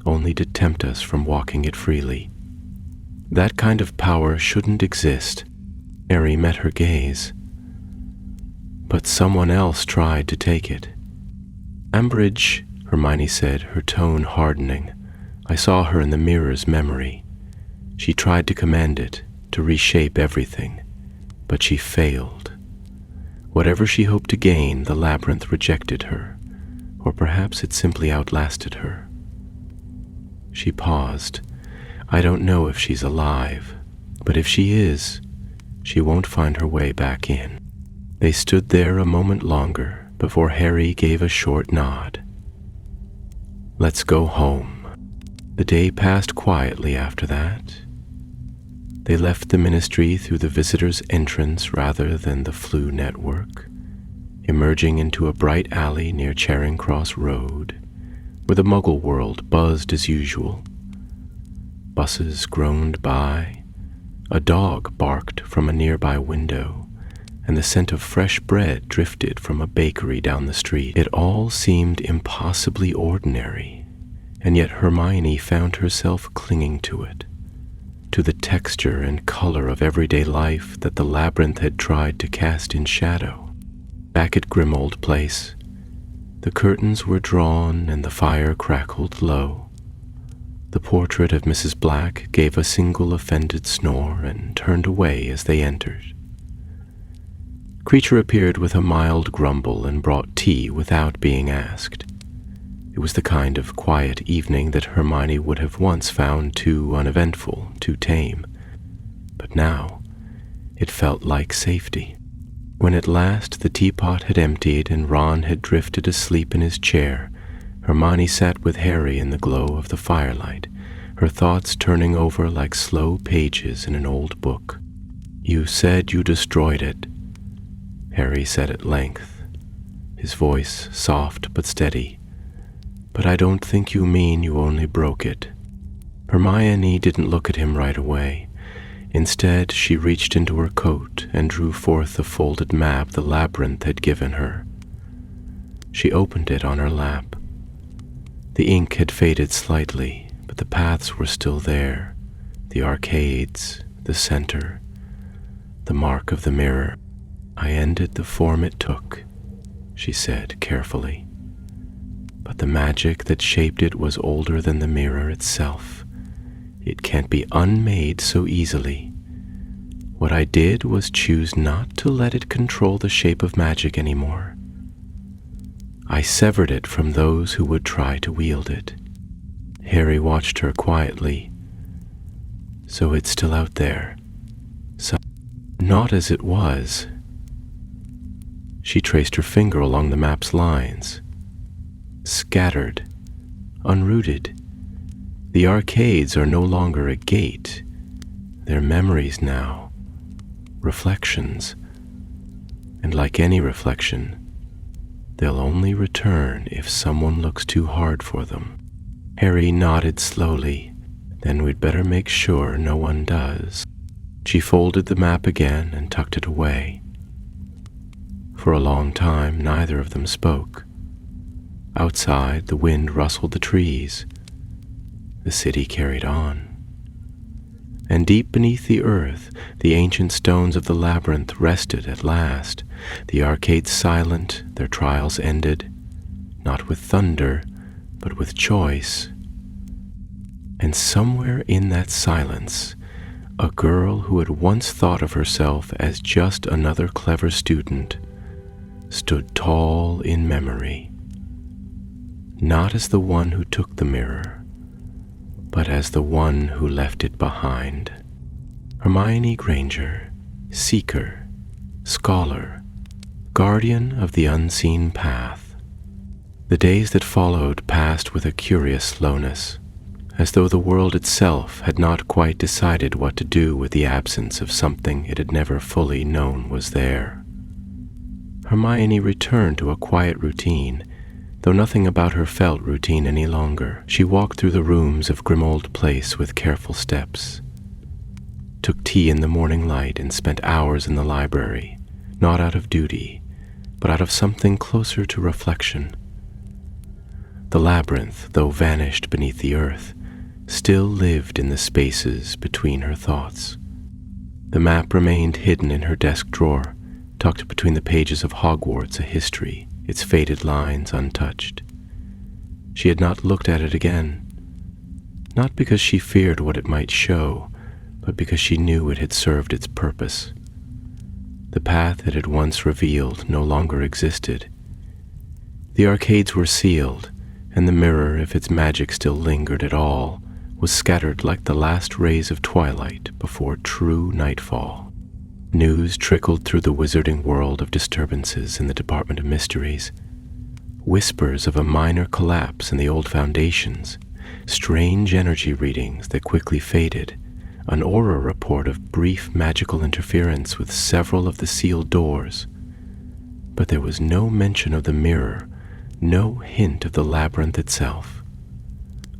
only to tempt us from walking it freely. That kind of power shouldn't exist." Harry met her gaze. "But someone else tried to take it." "Ambridge," Hermione said, her tone hardening. "I saw her in the mirror's memory. She tried to command it, to reshape everything, but she failed. Whatever she hoped to gain, the labyrinth rejected her, or perhaps it simply outlasted her." She paused. "I don't know if she's alive, but if she is, she won't find her way back in." They stood there a moment longer before Harry gave a short nod. "Let's go home." The day passed quietly after that. They left the ministry through the visitor's entrance rather than the Floo network, emerging into a bright alley near Charing Cross Road, where the Muggle world buzzed as usual. Buses groaned by, a dog barked from a nearby window, and the scent of fresh bread drifted from a bakery down the street. It all seemed impossibly ordinary, and yet Hermione found herself clinging to it, to the texture and color of everyday life that the labyrinth had tried to cast in shadow. Back at Grimmauld Place, the curtains were drawn and the fire crackled low. The portrait of Mrs. Black gave a single offended snore and turned away as they entered. Creature appeared with a mild grumble and brought tea without being asked. It was the kind of quiet evening that Hermione would have once found too uneventful, too tame. But now, it felt like safety. When at last the teapot had emptied and Ron had drifted asleep in his chair, Hermione sat with Harry in the glow of the firelight, her thoughts turning over like slow pages in an old book. "You said you destroyed it," Harry said at length, his voice soft but steady. "But I don't think you mean you only broke it." Hermione didn't look at him right away. Instead, she reached into her coat and drew forth the folded map the labyrinth had given her. She opened it on her lap. The ink had faded slightly, but the paths were still there, the arcades, the center, the mark of the mirror. "I ended the form it took," she said carefully. "But the magic that shaped it was older than the mirror itself. It can't be unmade so easily. What I did was choose not to let it control the shape of magic anymore. I severed it from those who would try to wield it." Harry watched her quietly. "So it's still out there. So, not as it was." She traced her finger along the map's lines. "Scattered, unrooted. The arcades are no longer a gate. They're memories now, reflections. And like any reflection, they'll only return if someone looks too hard for them." Harry nodded slowly. "Then we'd better make sure no one does." She folded the map again and tucked it away. For a long time, neither of them spoke. Outside, the wind rustled the trees. The city carried on. And deep beneath the earth, the ancient stones of the labyrinth rested at last, the arcades silent, their trials ended, not with thunder, but with choice. And somewhere in that silence, a girl who had once thought of herself as just another clever student stood tall in memory, not as the one who took the mirror, but as the one who left it behind. Hermione Granger, seeker, scholar, guardian of the unseen path. The days that followed passed with a curious slowness, as though the world itself had not quite decided what to do with the absence of something it had never fully known was there. Hermione returned to a quiet routine, though nothing about her felt routine any longer. She walked through the rooms of Grimmauld Place with careful steps, took tea in the morning light, and spent hours in the library, not out of duty, but out of something closer to reflection. The labyrinth, though vanished beneath the earth, still lived in the spaces between her thoughts. The map remained hidden in her desk drawer, tucked between the pages of Hogwarts, a history, its faded lines untouched. She had not looked at it again, not because she feared what it might show, but because she knew it had served its purpose. The path it had once revealed no longer existed. The arcades were sealed, and the mirror, if its magic still lingered at all, was scattered like the last rays of twilight before true nightfall. News trickled through the wizarding world of disturbances in the Department of Mysteries. Whispers of a minor collapse in the old foundations, strange energy readings that quickly faded, an aura report of brief magical interference with several of the sealed doors. But there was no mention of the mirror, no hint of the labyrinth itself.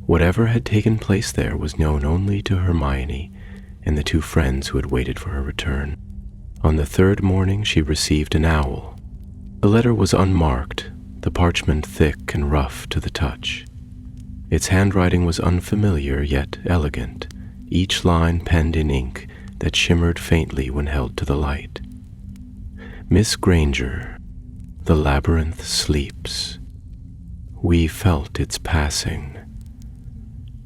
Whatever had taken place there was known only to Hermione and the two friends who had waited for her return. On the third morning she received an owl. The letter was unmarked, the parchment thick and rough to the touch. Its handwriting was unfamiliar yet elegant, each line penned in ink that shimmered faintly when held to the light. Miss Granger, the labyrinth sleeps. We felt its passing.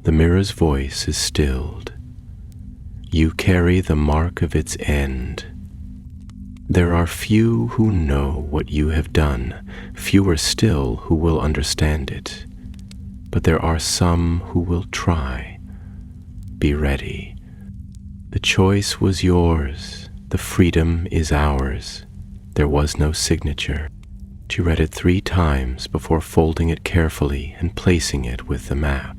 The mirror's voice is stilled. You carry the mark of its end. There are few who know what you have done, fewer still who will understand it. But there are some who will try. Be ready. The choice was yours. The freedom is ours. There was no signature. She read it 3 times before folding it carefully and placing it with the map.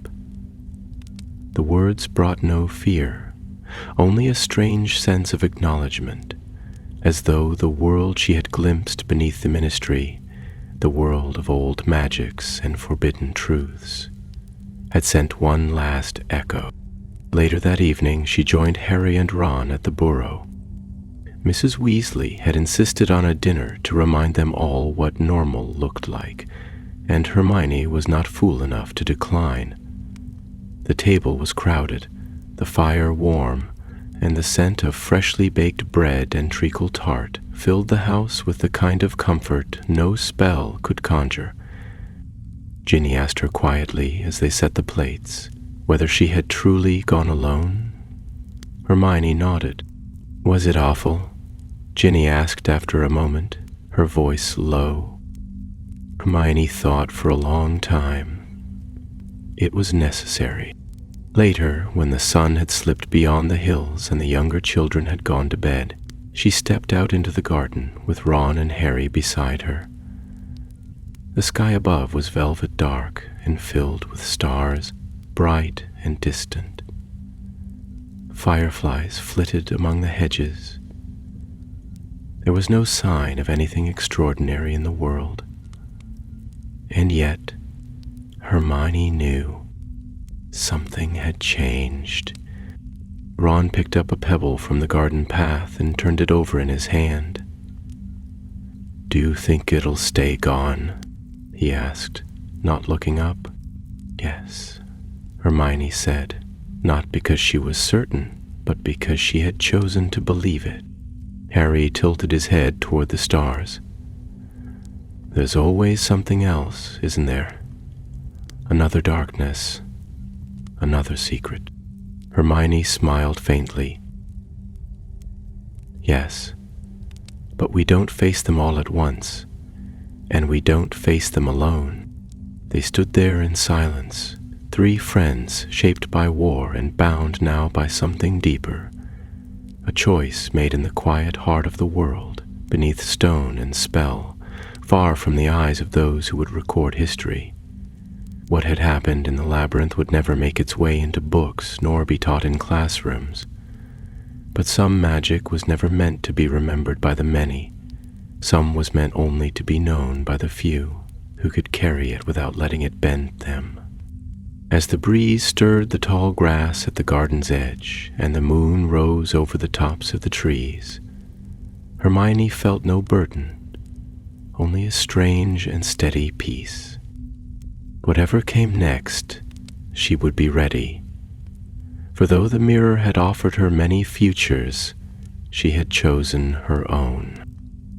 The words brought no fear, only a strange sense of acknowledgement, as though the world she had glimpsed beneath the ministry, the world of old magics and forbidden truths, had sent one last echo. Later that evening, she joined Harry and Ron at the Burrow. Mrs. Weasley had insisted on a dinner to remind them all what normal looked like, and Hermione was not fool enough to decline. The table was crowded, the fire warm, and the scent of freshly baked bread and treacle tart filled the house with the kind of comfort no spell could conjure. Ginny asked her quietly as they set the plates whether she had truly gone alone. Hermione nodded. Was it awful? Ginny asked after a moment, her voice low. Hermione thought for a long time. It was necessary. Later, when the sun had slipped beyond the hills and the younger children had gone to bed, she stepped out into the garden with Ron and Harry beside her. The sky above was velvet dark and filled with stars, bright and distant. Fireflies flitted among the hedges. There was no sign of anything extraordinary in the world. And yet, Hermione knew. Something had changed. Ron picked up a pebble from the garden path and turned it over in his hand. "Do you think it'll stay gone?" he asked, not looking up. "Yes," Hermione said, not because she was certain, but because she had chosen to believe it. Harry tilted his head toward the stars. "There's always something else, isn't there? Another darkness, another secret." Hermione smiled faintly. "Yes, but we don't face them all at once, and we don't face them alone." They stood there in silence, three friends shaped by war and bound now by something deeper, a choice made in the quiet heart of the world, beneath stone and spell, far from the eyes of those who would record history. What had happened in the labyrinth would never make its way into books nor be taught in classrooms. But some magic was never meant to be remembered by the many. Some was meant only to be known by the few, who could carry it without letting it bend them. As the breeze stirred the tall grass at the garden's edge, and the moon rose over the tops of the trees, Hermione felt no burden, only a strange and steady peace. Whatever came next, she would be ready. For though the mirror had offered her many futures, she had chosen her own,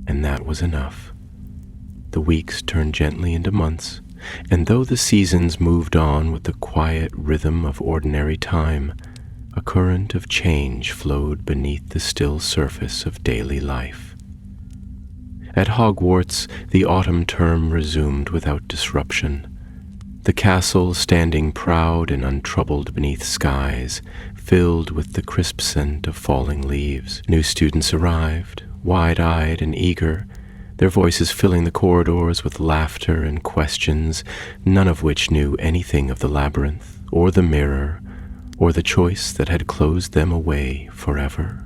and that was enough. The weeks turned gently into months, and though the seasons moved on with the quiet rhythm of ordinary time, a current of change flowed beneath the still surface of daily life. At Hogwarts, the autumn term resumed without disruption. The castle, standing proud and untroubled beneath skies, filled with the crisp scent of falling leaves. New students arrived, wide-eyed and eager, their voices filling the corridors with laughter and questions, none of which knew anything of the labyrinth, or the mirror, or the choice that had closed them away forever.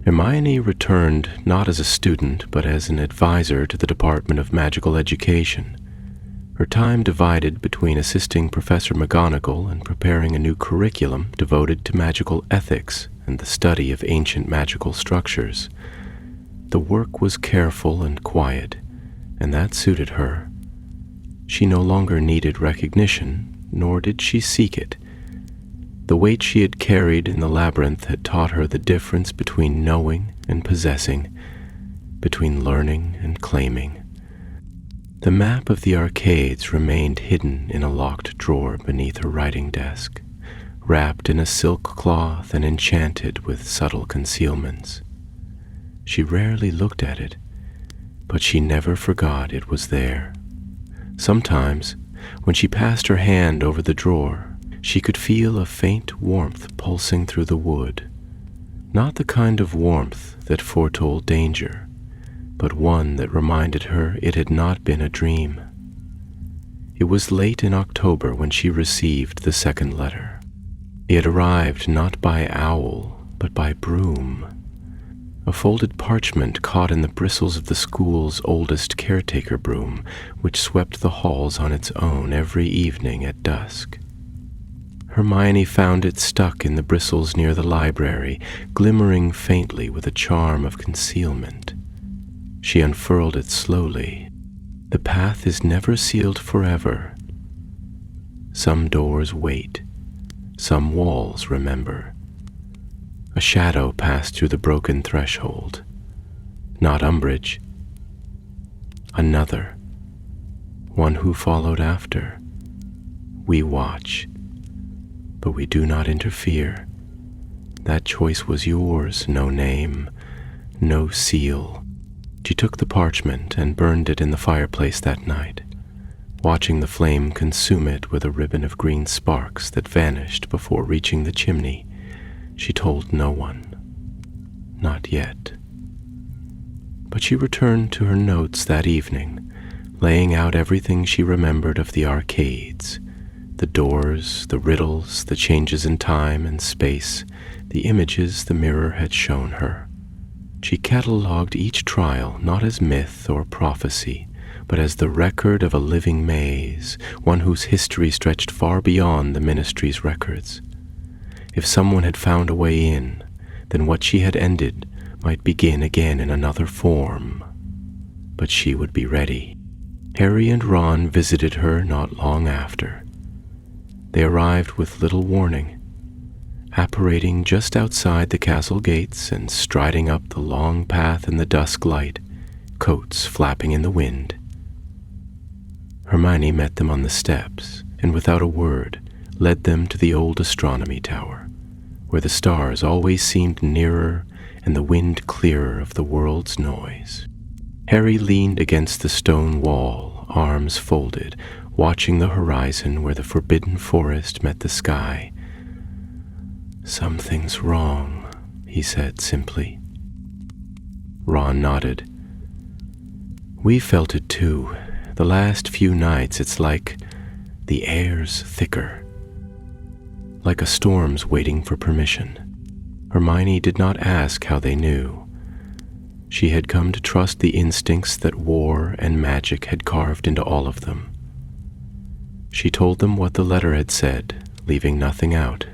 Hermione returned not as a student, but as an advisor to the Department of Magical Education. Her time divided between assisting Professor McGonagall and preparing a new curriculum devoted to magical ethics and the study of ancient magical structures. The work was careful and quiet, and that suited her. She no longer needed recognition, nor did she seek it. The weight she had carried in the labyrinth had taught her the difference between knowing and possessing, between learning and claiming. The map of the arcades remained hidden in a locked drawer beneath her writing desk, wrapped in a silk cloth and enchanted with subtle concealments. She rarely looked at it, but she never forgot it was there. Sometimes, when she passed her hand over the drawer, she could feel a faint warmth pulsing through the wood, not the kind of warmth that foretold danger, but one that reminded her it had not been a dream. It was late in October when she received the second letter. It had arrived not by owl, but by broom. A folded parchment caught in the bristles of the school's oldest caretaker broom, which swept the halls on its own every evening at dusk. Hermione found it stuck in the bristles near the library, glimmering faintly with a charm of concealment. She unfurled it slowly. The path is never sealed forever. Some doors wait, some walls remember. A shadow passed through the broken threshold. Not Umbridge. Another. One who followed after. We watch, but we do not interfere. That choice was yours, no name, no seal. She took the parchment and burned it in the fireplace that night, watching the flame consume it with a ribbon of green sparks that vanished before reaching the chimney. She told no one. Not yet. But she returned to her notes that evening, laying out everything she remembered of the arcades, the doors, the riddles, the changes in time and space, the images the mirror had shown her. She catalogued each trial not as myth or prophecy, but as the record of a living maze, one whose history stretched far beyond the Ministry's records. If someone had found a way in, then what she had ended might begin again in another form, but she would be ready. Harry and Ron visited her not long after. They arrived with little warning, apparating just outside the castle gates and striding up the long path in the dusk light, coats flapping in the wind. Hermione met them on the steps, and without a word, led them to the old astronomy tower, where the stars always seemed nearer and the wind clearer of the world's noise. Harry leaned against the stone wall, arms folded, watching the horizon where the forbidden forest met the sky. "Something's wrong," he said simply. Ron nodded. "We felt it too. The last few nights it's like the air's thicker. Like a storm's waiting for permission." Hermione did not ask how they knew. She had come to trust the instincts that war and magic had carved into all of them. She told them what the letter had said, leaving nothing out.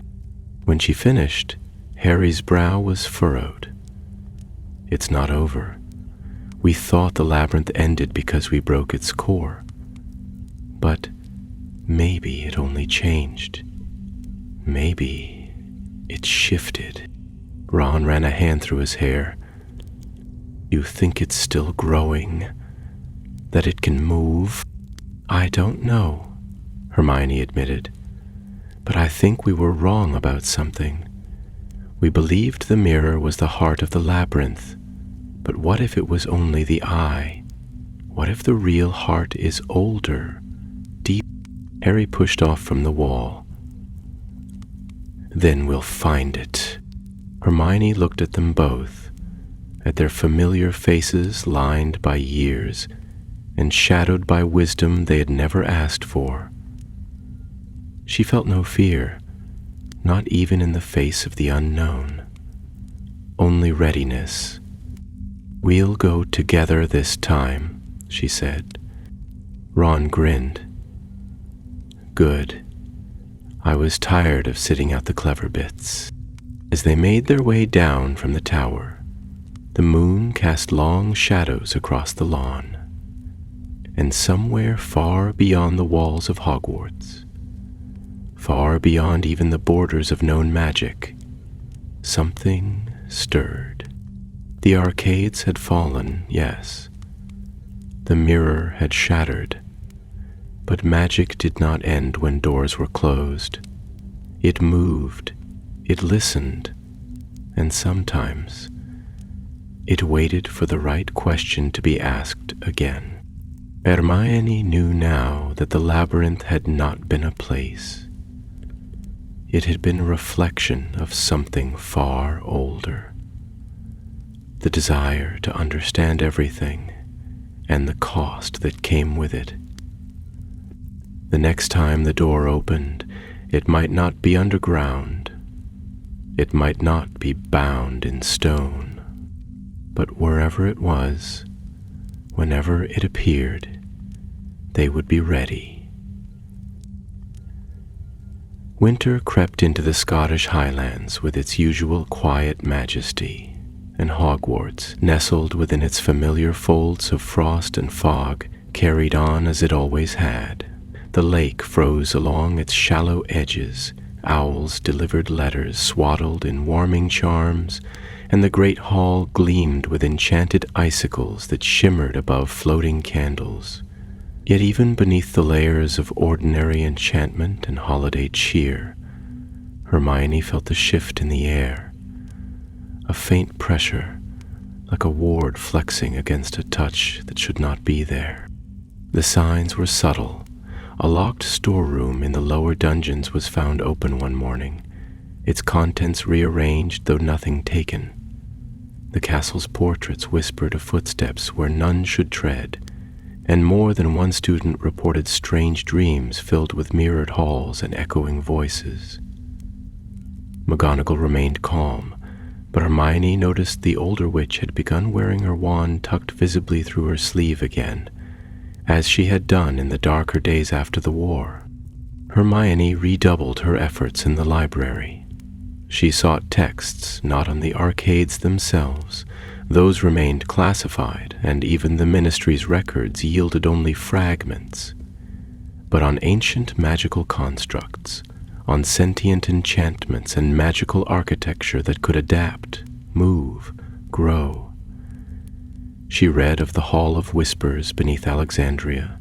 When she finished, Harry's brow was furrowed. "It's not over. We thought the labyrinth ended because we broke its core. But maybe it only changed. Maybe it shifted." Ron ran a hand through his hair. "You think it's still growing? That it can move?" "I don't know," Hermione admitted. "But I think we were wrong about something. We believed the mirror was the heart of the labyrinth. But what if it was only the eye? What if the real heart is older, deep?" Harry pushed off from the wall. "Then we'll find it." Hermione looked at them both, at their familiar faces lined by years and shadowed by wisdom they had never asked for. She felt no fear, not even in the face of the unknown. Only readiness. "We'll go together this time," she said. Ron grinned. "Good. I was tired of sitting out the clever bits." As they made their way down from the tower, the moon cast long shadows across the lawn. And somewhere far beyond the walls of Hogwarts, far beyond even the borders of known magic, something stirred. The arcades had fallen, yes. The mirror had shattered. But magic did not end when doors were closed. It moved, it listened, and sometimes it waited for the right question to be asked again. Hermione knew now that the labyrinth had not been a place. It had been a reflection of something far older. The desire to understand everything and the cost that came with it. The next time the door opened, it might not be underground. It might not be bound in stone. But wherever it was, whenever it appeared, they would be ready. Winter crept into the Scottish Highlands with its usual quiet majesty, and Hogwarts, nestled within its familiar folds of frost and fog, carried on as it always had. The lake froze along its shallow edges, owls delivered letters swaddled in warming charms, and the great hall gleamed with enchanted icicles that shimmered above floating candles. Yet even beneath the layers of ordinary enchantment and holiday cheer, Hermione felt the shift in the air, a faint pressure, like a ward flexing against a touch that should not be there. The signs were subtle. A locked storeroom in the lower dungeons was found open one morning, its contents rearranged though nothing taken. The castle's portraits whispered of footsteps where none should tread, and more than one student reported strange dreams filled with mirrored halls and echoing voices. McGonagall remained calm, but Hermione noticed the older witch had begun wearing her wand tucked visibly through her sleeve again, as she had done in the darker days after the war. Hermione redoubled her efforts in the library. She sought texts not on the arcades themselves, Those remained classified, and even the ministry's records yielded only fragments. But on ancient magical constructs, on sentient enchantments and magical architecture that could adapt, move, grow. She read of the Hall of Whispers beneath Alexandria,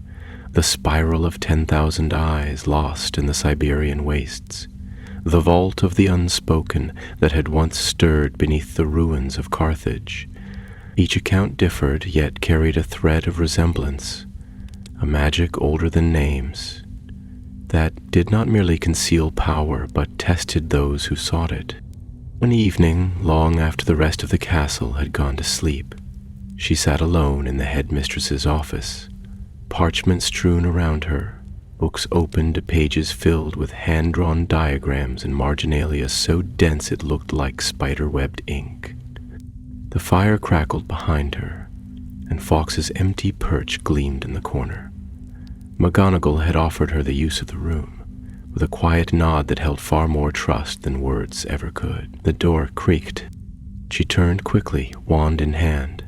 the spiral of 10,000 eyes lost in the Siberian wastes, the vault of the unspoken that had once stirred beneath the ruins of Carthage. Each account differed, yet carried a thread of resemblance, a magic older than names, that did not merely conceal power, but tested those who sought it. One evening, long after the rest of the castle had gone to sleep, she sat alone in the headmistress's office, parchment strewn around her, books open to pages filled with hand-drawn diagrams and marginalia so dense it looked like spider-webbed ink. The fire crackled behind her, and Fawkes's empty perch gleamed in the corner. McGonagall had offered her the use of the room, with a quiet nod that held far more trust than words ever could. The door creaked. She turned quickly, wand in hand.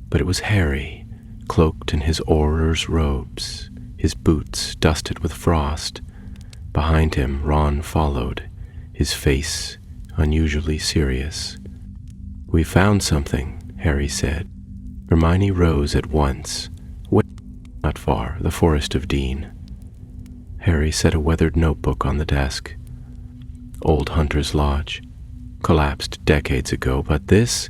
But it was Harry, cloaked in his Auror's robes, his boots dusted with frost. Behind him, Ron followed, his face unusually serious. "We found something," Harry said. Hermione rose at once. Not far, the Forest of Dean. Harry set a weathered notebook on the desk. Old Hunter's Lodge. Collapsed decades ago, but this...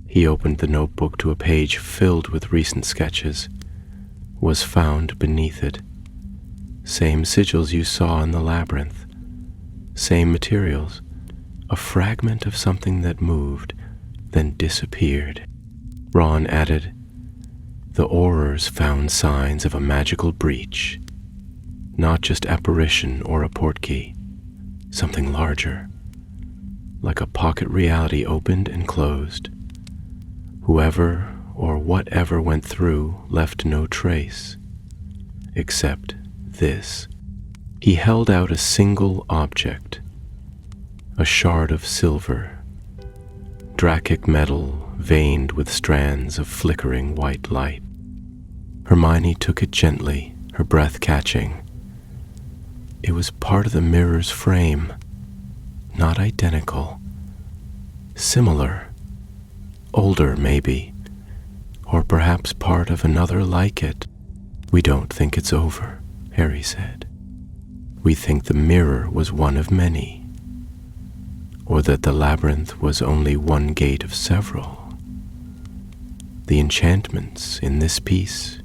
He opened the notebook to a page filled with recent sketches. Was found beneath it. Same sigils you saw in the Labyrinth. Same materials. A fragment of something that moved, then disappeared. Ron added, "The Aurors found signs of a magical breach. Not just apparition or a portkey. Something larger. Like a pocket reality opened and closed. Whoever or whatever went through left no trace. Except this." He held out a single object. A shard of silver. Dracic metal veined with strands of flickering white light. Hermione took it gently, her breath catching. It was part of the mirror's frame. Not identical. Similar. Older, maybe. Or perhaps part of another like it. "We don't think it's over," Harry said. "We think the mirror was one of many. Or that the labyrinth was only one gate of several. The enchantments in this piece,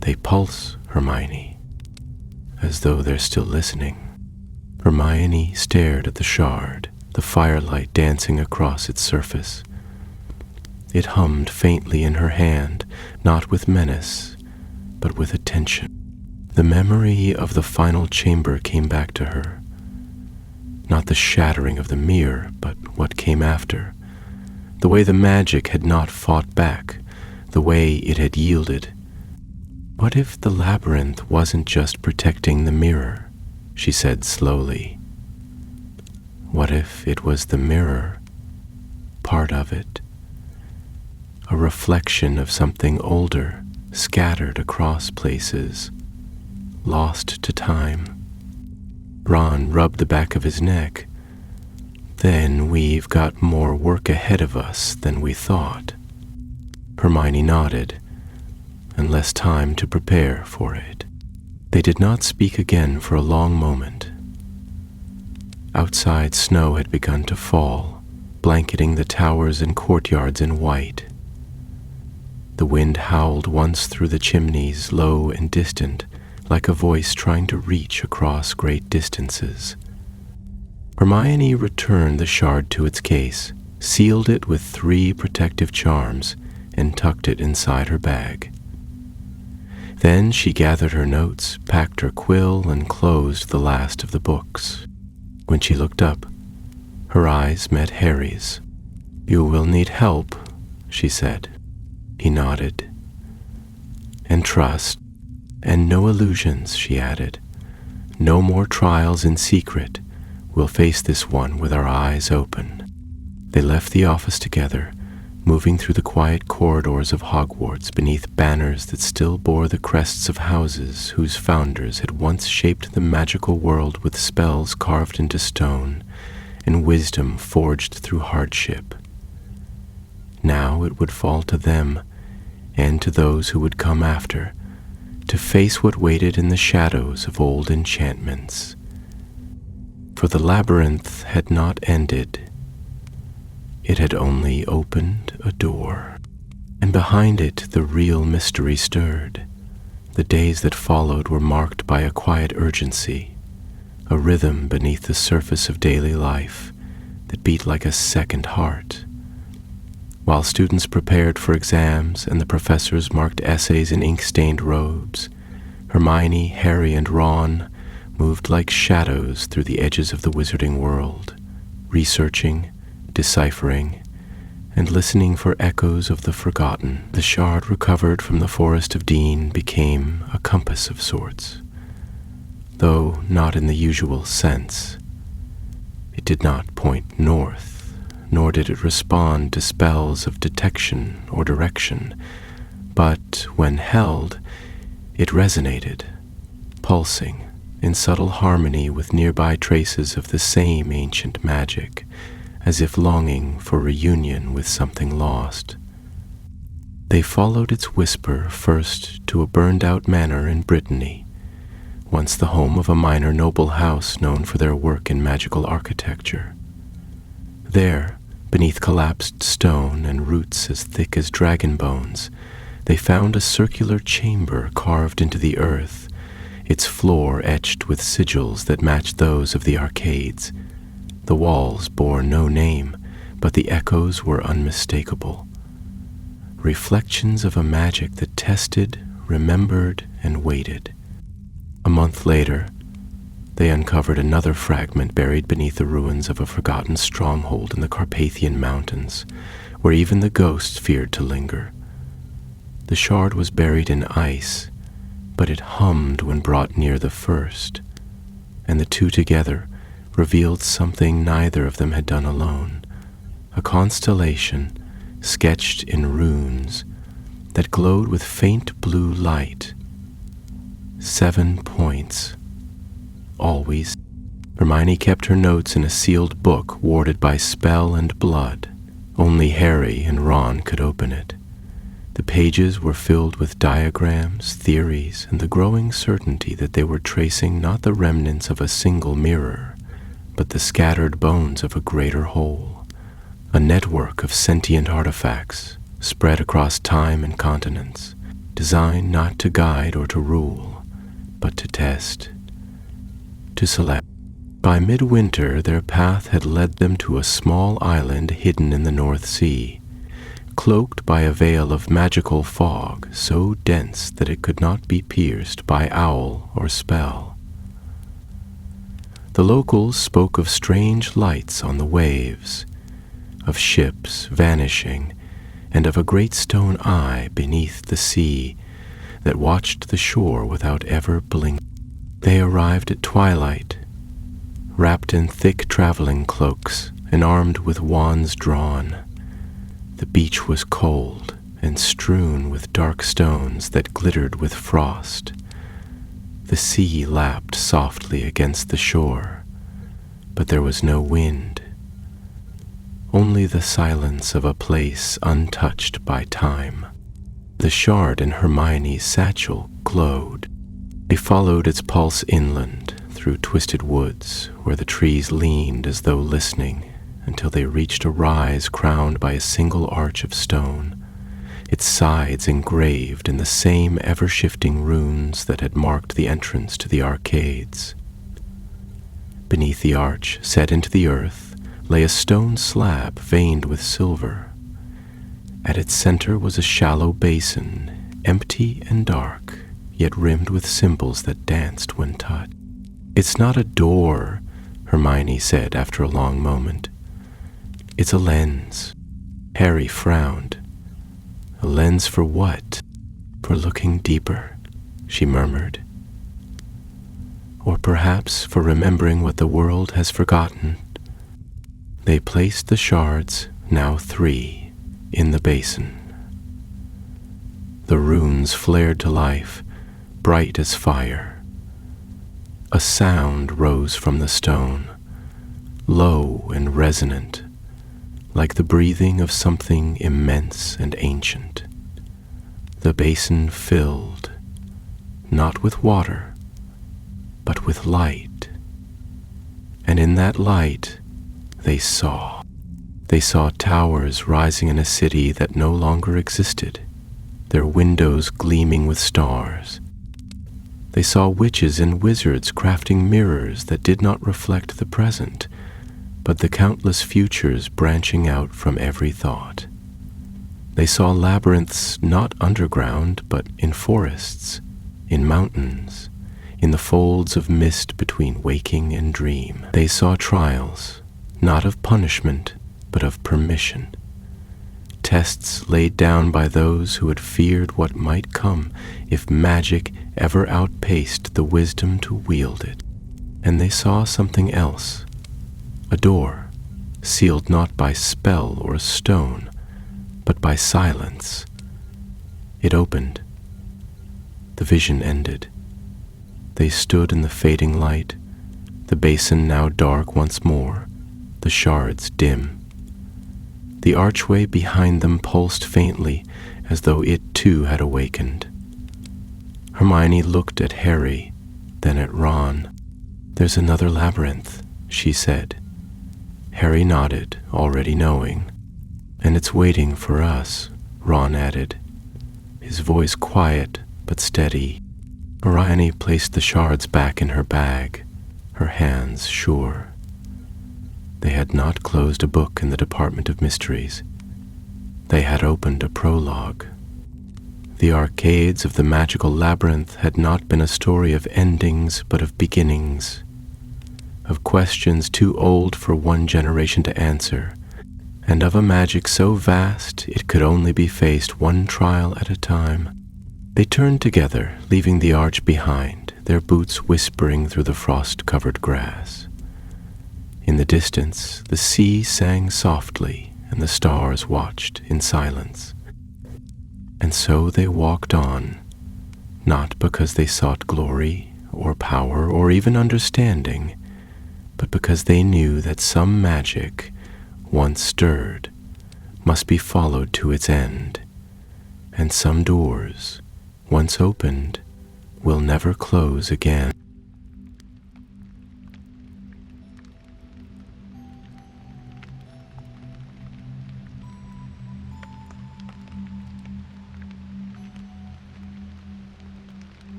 they pulse, Hermione, as though they're still listening." Hermione stared at the shard, the firelight dancing across its surface. It hummed faintly in her hand, not with menace, but with attention. The memory of the final chamber came back to her. Not the shattering of the mirror, but what came after. The way the magic had not fought back, the way it had yielded. What if the labyrinth wasn't just protecting the mirror, she said slowly. What if it was the mirror, part of it, a reflection of something older, scattered across places, lost to time? Ron rubbed the back of his neck. "Then we've got more work ahead of us than we thought." Hermione nodded, and less time to prepare for it. They did not speak again for a long moment. Outside, snow had begun to fall, blanketing the towers and courtyards in white. The wind howled once through the chimneys, low and distant, like a voice trying to reach across great distances. Hermione returned the shard to its case, sealed it with 3 protective charms, and tucked it inside her bag. Then she gathered her notes, packed her quill, and closed the last of the books. When she looked up, her eyes met Harry's. "You will need help," she said. He nodded. "And trust. And no illusions," she added. "No more trials in secret. We'll face this one with our eyes open." They left the office together, moving through the quiet corridors of Hogwarts beneath banners that still bore the crests of houses whose founders had once shaped the magical world with spells carved into stone and wisdom forged through hardship. Now it would fall to them, and to those who would come after, to face what waited in the shadows of old enchantments. For the labyrinth had not ended. It had only opened a door, and behind it the real mystery stirred. The days that followed were marked by a quiet urgency, a rhythm beneath the surface of daily life that beat like a second heart. While students prepared for exams and the professors marked essays in ink-stained robes, Hermione, Harry, and Ron moved like shadows through the edges of the wizarding world, researching, deciphering, and listening for echoes of the forgotten. The shard recovered from the Forest of Dean became a compass of sorts, though not in the usual sense. It did not point north, nor did it respond to spells of detection or direction, but when held, it resonated, pulsing in subtle harmony with nearby traces of the same ancient magic, as if longing for reunion with something lost. They followed its whisper first to a burned-out manor in Brittany, once the home of a minor noble house known for their work in magical architecture. There, beneath collapsed stone and roots as thick as dragon bones, they found a circular chamber carved into the earth, its floor etched with sigils that matched those of the arcades. The walls bore no name, but the echoes were unmistakable. Reflections of a magic that tested, remembered, and waited. A month later, they uncovered another fragment buried beneath the ruins of a forgotten stronghold in the Carpathian Mountains, where even the ghosts feared to linger. The shard was buried in ice, but it hummed when brought near the first, and the two together revealed something neither of them had done alone, a constellation sketched in runes that glowed with faint blue light. 7 points. Always. Hermione kept her notes in a sealed book warded by spell and blood. Only Harry and Ron could open it. The pages were filled with diagrams, theories, and the growing certainty that they were tracing not the remnants of a single mirror, but the scattered bones of a greater whole, a network of sentient artifacts spread across time and continents, designed not to guide or to rule, but to test, to select. By midwinter, their path had led them to a small island hidden in the North Sea, cloaked by a veil of magical fog so dense that it could not be pierced by owl or spell. The locals spoke of strange lights on the waves, of ships vanishing, and of a great stone eye beneath the sea that watched the shore without ever blinking. They arrived at twilight, wrapped in thick traveling cloaks and armed with wands drawn. The beach was cold and strewn with dark stones that glittered with frost. The sea lapped softly against the shore, but there was no wind, only the silence of a place untouched by time. The shard in Hermione's satchel glowed. They followed its pulse inland, through twisted woods, where the trees leaned as though listening, until they reached a rise crowned by a single arch of stone, its sides engraved in the same ever-shifting runes that had marked the entrance to the arcades. Beneath the arch, set into the earth, lay a stone slab veined with silver. At its center was a shallow basin, empty and dark, yet rimmed with symbols that danced when touched. "It's not a door," Hermione said after a long moment. "It's a lens." Harry frowned. "A lens for what?" "For looking deeper," she murmured. "Or perhaps for remembering what the world has forgotten." They placed the shards, now 3, in the basin. The runes flared to life, bright as fire. A sound rose from the stone, low and resonant, like the breathing of something immense and ancient. The basin filled, not with water, but with light. And in that light, they saw towers rising in a city that no longer existed, their windows gleaming with stars. They saw witches and wizards crafting mirrors that did not reflect the present, but the countless futures branching out from every thought. They saw labyrinths not underground, but in forests, in mountains, in the folds of mist between waking and dream. They saw trials, not of punishment, but of permission. Tests laid down by those who had feared what might come if magic ever outpaced the wisdom to wield it. And they saw something else, a door, sealed not by spell or stone, but by silence. It opened. The vision ended. They stood in the fading light, the basin now dark once more, the shards dim. The archway behind them pulsed faintly, as though it too had awakened. Hermione looked at Harry, then at Ron. "There's another labyrinth," she said. Harry nodded, already knowing. "And it's waiting for us," Ron added, his voice quiet but steady. Hermione placed the shards back in her bag, her hands sure. They had not closed a book in the Department of Mysteries. They had opened a prologue. The arcades of the magical labyrinth had not been a story of endings, but of beginnings, of questions too old for one generation to answer, and of a magic so vast it could only be faced one trial at a time. They turned together, leaving the arch behind, their boots whispering through the frost-covered grass. In the distance, the sea sang softly, and the stars watched in silence. And so they walked on, not because they sought glory or power or even understanding, but because they knew that some magic, once stirred, must be followed to its end, and some doors, once opened, will never close again.